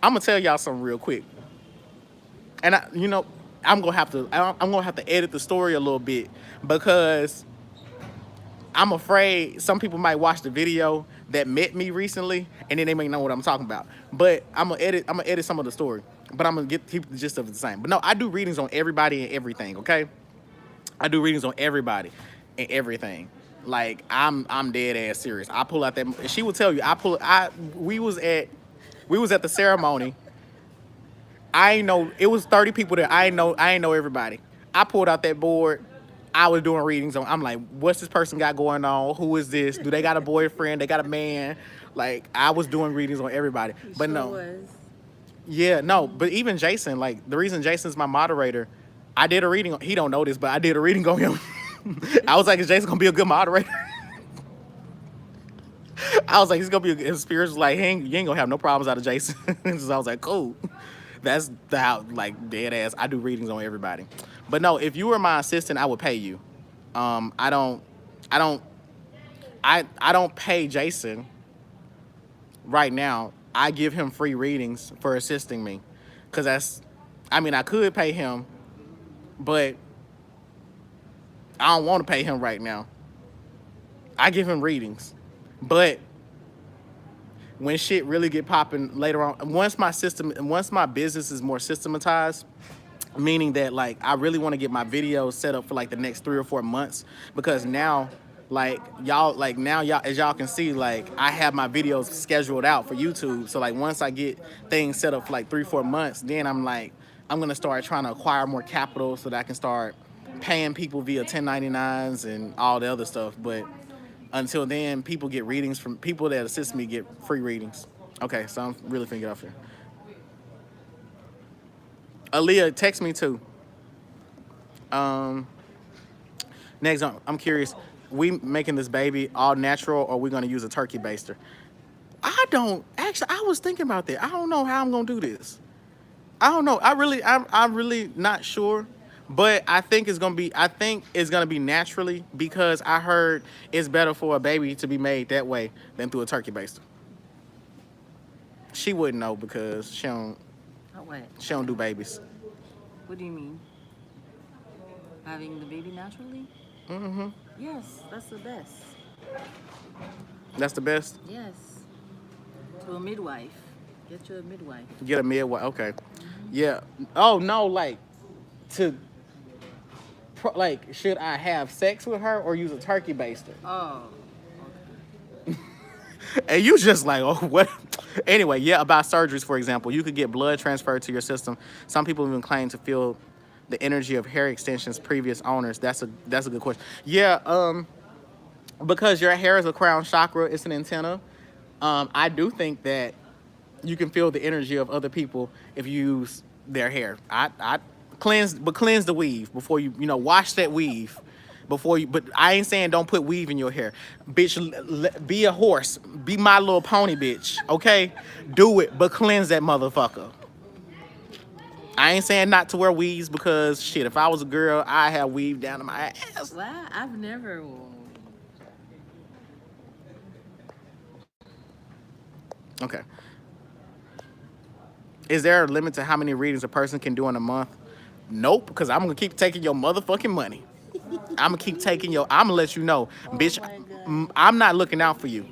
I'm gonna tell y'all something real quick. And I'm gonna have to edit the story a little bit because I'm afraid some people might watch the video that met me recently and then they may know what I'm talking about. But I'm gonna edit some of the story. But I'm gonna keep the gist of it the same. But no, I do readings on everybody and everything, okay? I do readings on everybody and everything. Like I'm dead ass serious. I pull out that she will tell you, we was at the ceremony. I ain't know it was 30 people there. I ain't know everybody. I pulled out that board. I was doing readings on. I'm like, what's this person got going on? Who is this? Do they got a boyfriend? They got a man? Like I was doing readings on everybody. But no. Was. Yeah, no, but even Jason, like the reason Jason's my moderator, I did a reading. He don't know this, but I did a reading on him. I was like, is Jason gonna be a good moderator? I was like, he's gonna be his spirit's like, you ain't gonna have no problems out of Jason. So I was like, cool. That's how like dead ass. I do readings on everybody. But no, if you were my assistant, I would pay you. I don't pay Jason right now. I give him free readings for assisting me. Cause I could pay him, but I don't want to pay him right now. I give him readings. But when shit really get popping later on, once my business is more systematized, meaning that like I really want to get my videos set up for like the next 3 or 4 months, because now y'all as y'all can see, like I have my videos scheduled out for YouTube. So like once I get things set up for like 3-4 months, then I'm gonna start trying to acquire more capital so that I can start paying people via 1099s and all the other stuff. But until then, people get readings from people that assist me, get free readings. Okay, so I'm really finna get off here. Aaliyah, text me too. Next, I'm curious. We making this baby all natural, or we gonna use a turkey baster? I was thinking about that. I don't know how I'm gonna do this. I don't know. I'm really not sure. But I think it's gonna be naturally, because I heard it's better for a baby to be made that way than through a turkey baster. She wouldn't know because she don't do babies. What do you mean? Having the baby naturally? Mm-hmm. Yes, that's the best. That's the best? Yes. To a midwife. Get you a midwife. Get a midwife. Okay. Yeah. Oh no, should I have sex with her or use a turkey baster? Oh. And you just like, oh, what? Anyway, yeah, about surgeries, for example, you could get blood transferred to your system. Some people even claim to feel the energy of hair extensions previous owners. That's a good question. Yeah, because your hair is a crown chakra, it's an antenna. I do think that you can feel the energy of other people if you use their hair. I cleanse the weave before you wash that weave before you. But I ain't saying don't put weave in your hair, bitch. Be a horse, be My Little Pony, bitch. Okay, do it, but cleanse that motherfucker. I ain't saying not to wear weaves, because shit, if I was a girl, I'd have weave down to my ass. Well, I've never. Okay. Is there a limit to how many readings a person can do in a month? Nope, because I'm gonna keep taking your motherfucking money. I'm gonna let you know, bitch. I'm not looking out for you.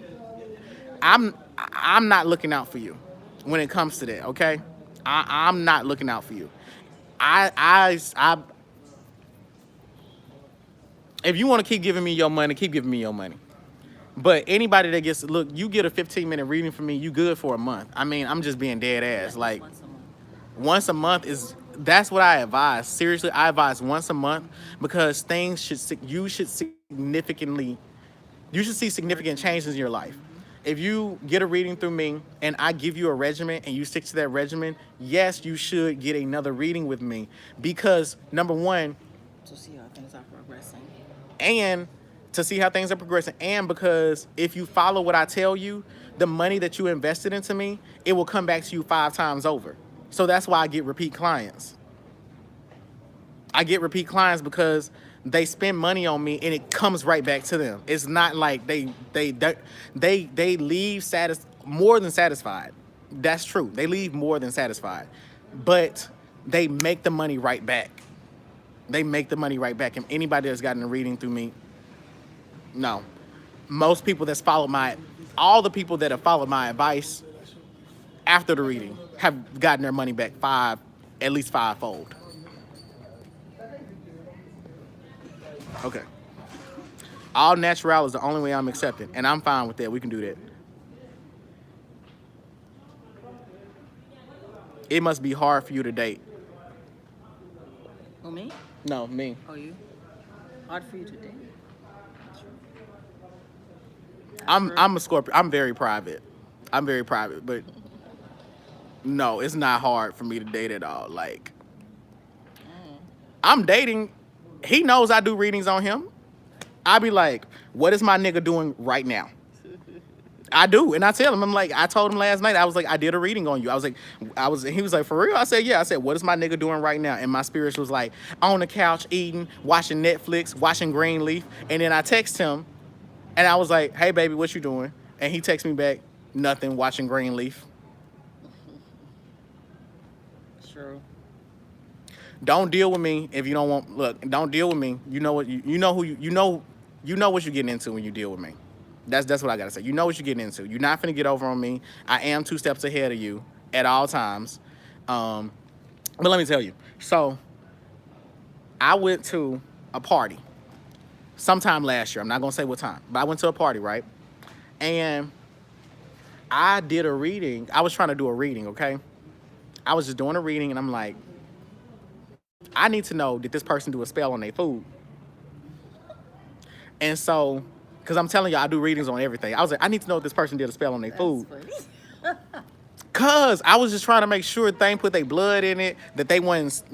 I'm not looking out for you when it comes to that. Okay, I'm not looking out for you. If you want to keep giving me your money, keep giving me your money. But anybody that you get a 15-minute reading from me, you good for a month. I mean, I'm just being dead ass. Like, once a month is that's what I advise. Seriously, I advise once a month because things should you should see significant changes in your life. If you get a reading through me and I give you a regimen and you stick to that regimen, yes, you should get another reading with me because number one, To see how things are progressing. and to see how things are progressing, and because if you follow what I tell you, the money that you invested into me, it will come back to you 5 times over. So that's why I get repeat clients. I get repeat clients because they spend money on me and it comes right back to them. It's not like they leave more than satisfied. That's true. They leave more than satisfied, but they make the money right back. They make the money right back. And anybody that's gotten a reading through me, no. Most people that's followed all the people that have followed my advice after the reading have gotten their money back at least fivefold. Okay. All natural is the only way I'm accepting, and I'm fine with that. We can do that. It must be hard for you to date. Oh, me? No, me. Oh, you? Hard for you to date? I'm a Scorpio. I'm very private. But no, it's not hard for me to date at all. Like, I'm dating. He knows I do readings on him. I be like, what is my nigga doing right now? I do, and I tell him, I told him last night, I was like, I did a reading on you. He was like, for real? I said, yeah. I said, what is my nigga doing right now? And my spirit was like, on the couch, eating, watching Netflix, watching Greenleaf. And then I text him, and I was like, hey, baby, what you doing? And he texts me back, nothing, watching Greenleaf. True. Don't deal with me if you don't want. Look, don't deal with me. You know what you know who you know what you're getting into when you deal with me. That's what I gotta say. You know what you're getting into. You're not finna get over on me. I am 2 steps ahead of you at all times. But let me tell you. So I went to a party sometime last year. I'm not gonna say what time, but I went to a party, right? And I did a reading. I was trying to do a reading, okay? I was just doing a reading, and I'm like, I need to know, did this person do a spell on their food? And so, because I'm telling you, I do readings on everything. I was like, I need to know if this person did a spell on their food. Because I was just trying to make sure they put their blood in it, that they wasn't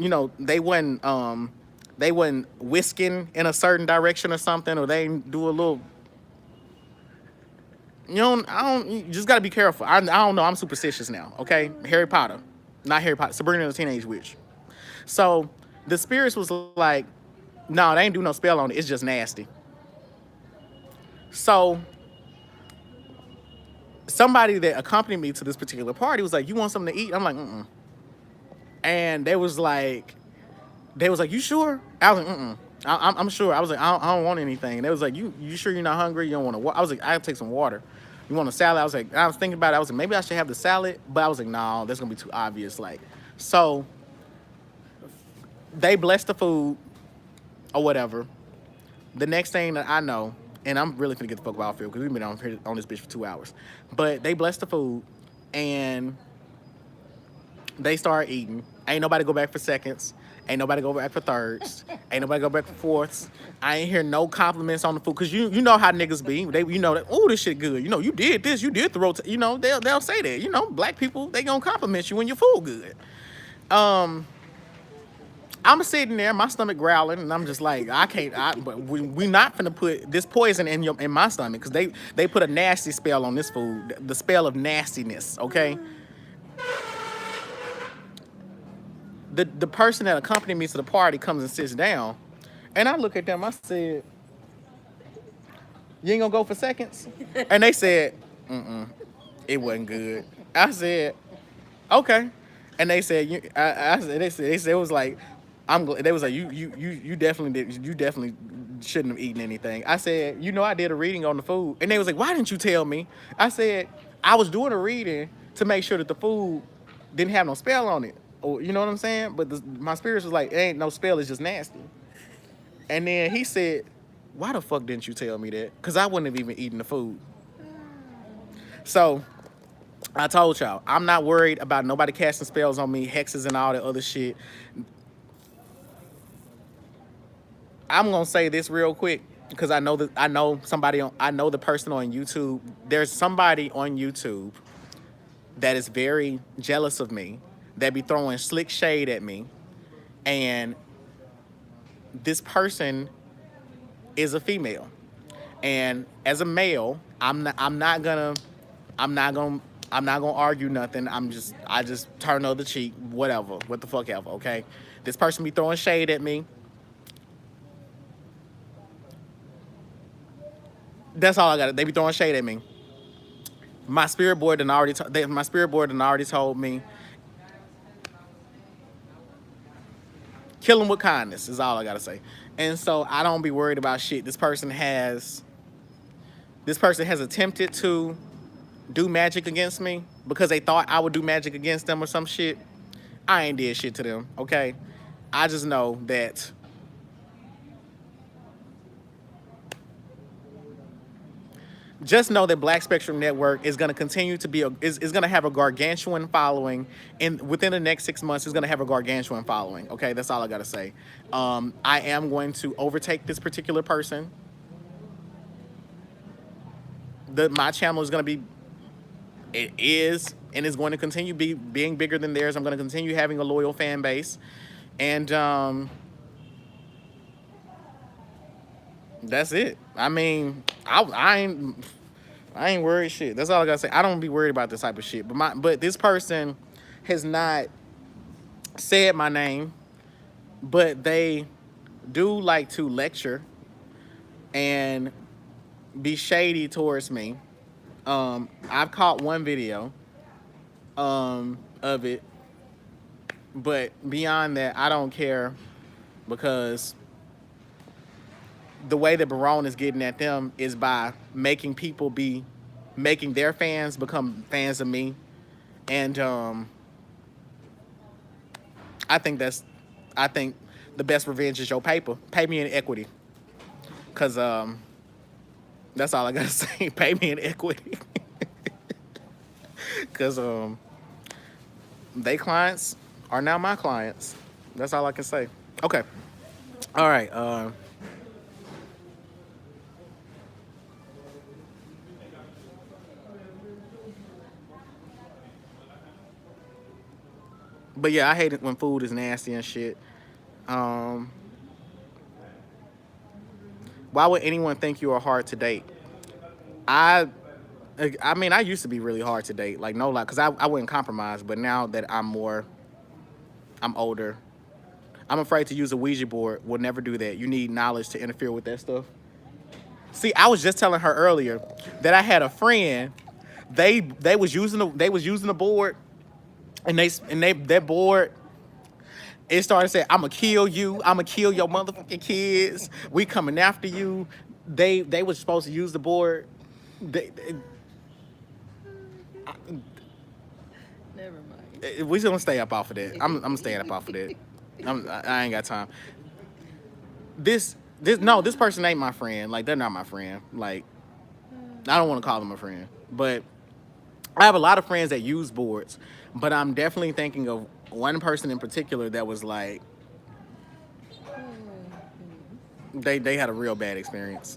whisking in a certain direction or something, or they didn't do a little, you just got to be careful. I don't know, I'm superstitious now, okay? Harry Potter. Not Harry Potter, Sabrina the Teenage Witch. So the spirits was like, no, they ain't do no spell on it. It's just nasty. So somebody that accompanied me to this particular party was like, you want something to eat? I'm like, mm-mm. And they was like, you sure? I was like, mm-mm. I'm sure. I was like, I don't want anything. And they was like, you sure you're not hungry? You don't want to? I was like, I'll take some water. You want a salad? I was thinking about it. I was like, maybe I should have the salad. But I was like, no, that's going to be too obvious. So they blessed the food or whatever. The next thing that I know, and I'm really finna get the fuck out of here because we've been on this bitch for 2 hours. But they blessed the food and they start eating. Ain't nobody go back for seconds. Ain't nobody go back for thirds. Ain't nobody go back for fourths. I ain't hear no compliments on the food because you know how niggas be. You know that, oh, this shit good. You did this. You did the rotate. They'll say that. Black people, they gonna compliment you when your food good. I'm sitting there, my stomach growling, and I'm just like, but we not finna put this poison in my stomach because they put a nasty spell on this food, the spell of nastiness, okay? The person that accompanied me to the party comes and sits down, and I look at them, I said, you ain't gonna go for seconds? And they said, it wasn't good. I said, okay. And they said, they said it was like, they was like, you definitely shouldn't have eaten anything. I said, I did a reading on the food. And they was like, why didn't you tell me? I said, I was doing a reading to make sure that the food didn't have no spell on it. Or, you know what I'm saying? But my spirits was like, it ain't no spell, it's just nasty. And then he said, why the fuck didn't you tell me that? Because I wouldn't have even eaten the food. So I told y'all, I'm not worried about nobody casting spells on me, hexes and all that other shit. I'm gonna say this real quick because I know the person on YouTube. There's somebody on YouTube that is very jealous of me, that be throwing slick shade at me, and this person is a female. And as a male, I'm not gonna I'm not gonna argue nothing. I just turn the other cheek, whatever, what the fuck ever, okay? This person be throwing shade at me. That's all I got. They be throwing shade at me. My spirit board done already told me, kill them with kindness is all I gotta say. And so I don't be worried about shit. This person has attempted to do magic against me because they thought I would do magic against them or some shit. I ain't did shit to them, okay? I just know that Black Spectrum Network is going to continue to be is going to have a gargantuan following, and within the next 6 months is going to have a gargantuan following. Okay, that's all I got to say. I am going to overtake this particular person. My channel is going to be, it is, and is going to continue being bigger than theirs. I'm going to continue having a loyal fan base, and that's it. I mean, I ain't worried shit. That's all I gotta say. I don't be worried about this type of shit. But this person has not said my name, but they do like to lecture and be shady towards me. I've caught one video of it, but beyond that, I don't care, because the way that Barone is getting at them is by making their fans become fans of me. And I think the best revenge is your paper. Pay me in equity. Cause that's all I gotta say. Pay me in equity. Cause they clients are now my clients. That's all I can say. Okay. All right. But yeah, I hate it when food is nasty and shit. Why would anyone think you are hard to date? I mean, I used to be really hard to date, like no lie, because I wouldn't compromise. But now that I'm older, I'm afraid to use a Ouija board. Will never do that. You need knowledge to interfere with that stuff. See, I was just telling her earlier that I had a friend. They was using the board, and that board, it started saying, "I'ma kill you. I'ma kill your motherfucking kids. We coming after you." They was supposed to use the board. Never mind. We gonna stay up off of that. I'm staying up off of that. I ain't got time. This person ain't my friend. Like, they're not my friend. Like, I don't want to call them a friend. But I have a lot of friends that use boards. But I'm definitely thinking of one person in particular that was like, they had a real bad experience.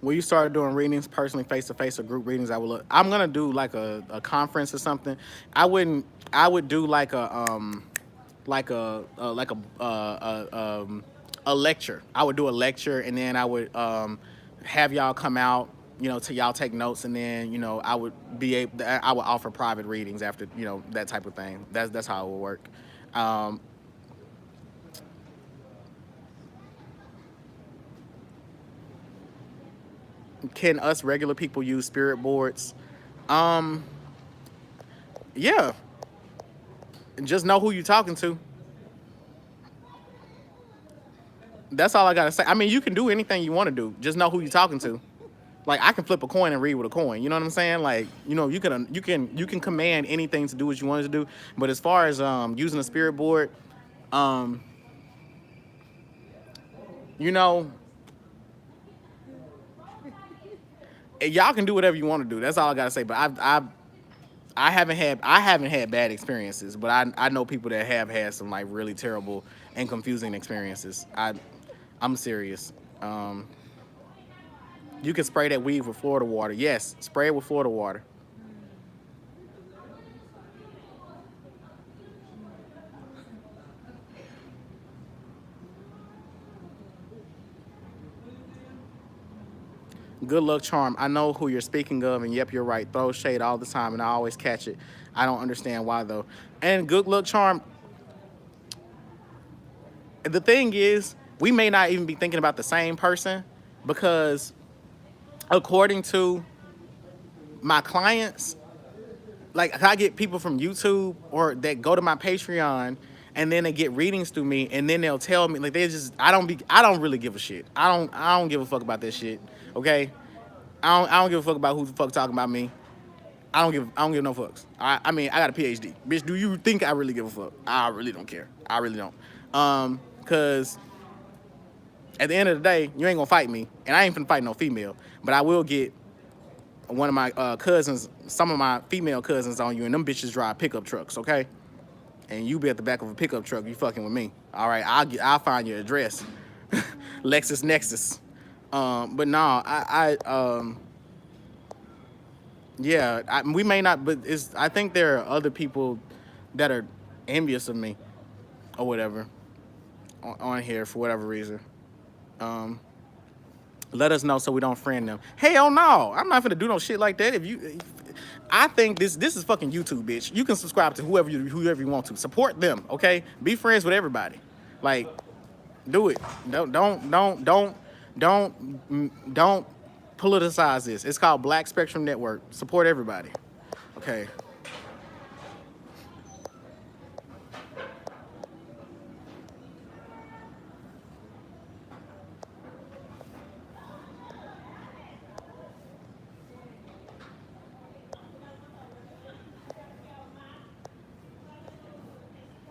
When you started doing readings personally, face to face or group readings, I'm gonna do like a conference or something. I would do like a lecture. I would do a lecture, and then I would have y'all come out, to y'all take notes, and then I would offer private readings after, that type of thing. That's how it would work. Can us regular people use spirit boards? Yeah. Just know who you're talking to. That's all I gotta say. I mean, you can do anything you want to do. Just know who you're talking to. Like I can flip a coin and read with a coin. You know what I'm saying? Like, you know, you can command anything to do what you want it to do. But as far as using a spirit board, you know, y'all can do whatever you want to do. That's all I gotta say. But I haven't had bad experiences, but I know people that have had some like really terrible and confusing experiences. I'm serious. You can spray that weed with Florida water. Yes, spray it with Florida water. Good luck charm. I know who you're speaking of, and yep, you're right. Throw shade all the time, and I always catch it. I don't understand why though. And good luck charm. The thing is, we may not even be thinking about the same person because, according to my clients, like I get people from YouTube or that go to my Patreon and then they get readings through me and then they'll tell me like I don't really give a shit. I don't give a fuck about that shit. Okay? I don't give a fuck about who the fuck talking about me. I don't give no fucks. I mean, I got a PhD. Bitch, do you think I really give a fuck? I really don't care. I really don't. Cause at the end of the day, you ain't gonna fight me, and I ain't finna fight no female. But I will get one of my cousins, some of my female cousins on you, and them bitches drive pickup trucks, okay? And you be at the back of a pickup truck, you fucking with me. All right, I'll find your address. Lexus Nexus. But no, yeah, we may not, but I think there are other people that are envious of me or whatever on here for whatever reason. Let us know so we don't friend them. Hell no, I'm not gonna do no shit like that. I think this is fucking YouTube, bitch. You can subscribe to whoever you want to. Support them, okay? Be friends with everybody. Like, do it. Don't politicize this. It's called Black Spectrum Network. Support everybody. Okay.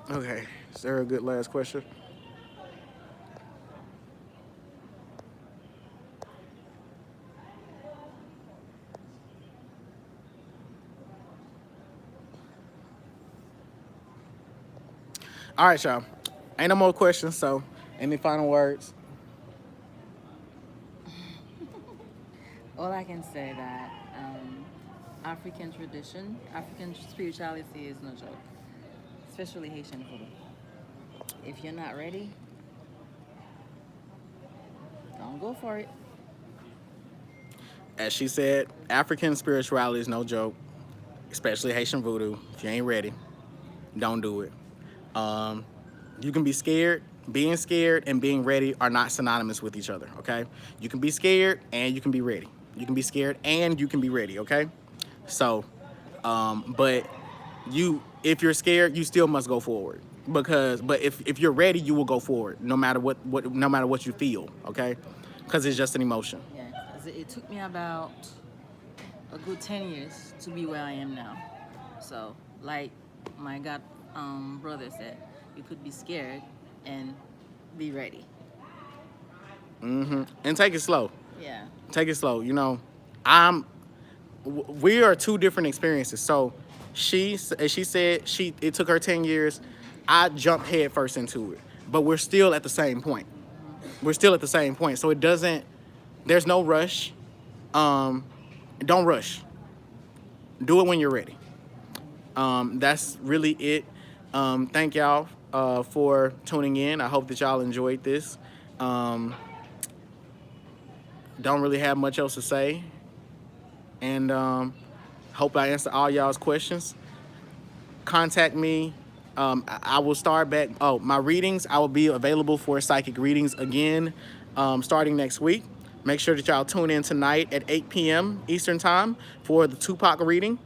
Okay. Is there a good last question? All right, y'all. Ain't no more questions, so any final words? All I can say that African tradition, African spirituality is no joke, especially Haitian voodoo. If you're not ready, don't go for it. As she said, African spirituality is no joke, especially Haitian voodoo. If you ain't ready, don't do it. You can be scared. Being scared and being ready are not synonymous with each other, okay? You can be scared and you can be ready. You can be scared and you can be ready, okay? So, but if you're scared, you still must go forward. But if you're ready, you will go forward, no matter what you feel, okay? Because it's just an emotion. Yeah, 'cause it took me about a good 10 years to be where I am now. So, like my God brother said, you could be scared and be ready. And take it slow. Yeah. Take it slow. You know, we are two different experiences. So she said it took her 10 years. I jumped head first into it, but we're still at the same point. We're still at the same point. So there's no rush. Don't rush. Do it when you're ready. That's really it. Thank y'all for tuning in. I hope that y'all enjoyed this. Don't really have much else to say. And hope I answered all y'all's questions. Contact me. I will start back. Oh, my readings. I will be available for psychic readings again starting next week. Make sure that y'all tune in tonight at 8 p.m. Eastern Time for the Tupac reading.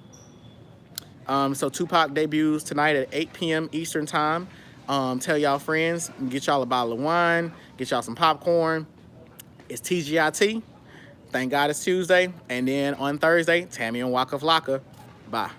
So Tupac debuts tonight at 8 p.m. Eastern Time. Tell y'all friends, get y'all a bottle of wine, get y'all some popcorn. It's TGIT, Thank God it's Tuesday. And then on Thursday, Tammy and Waka Flocka. Bye.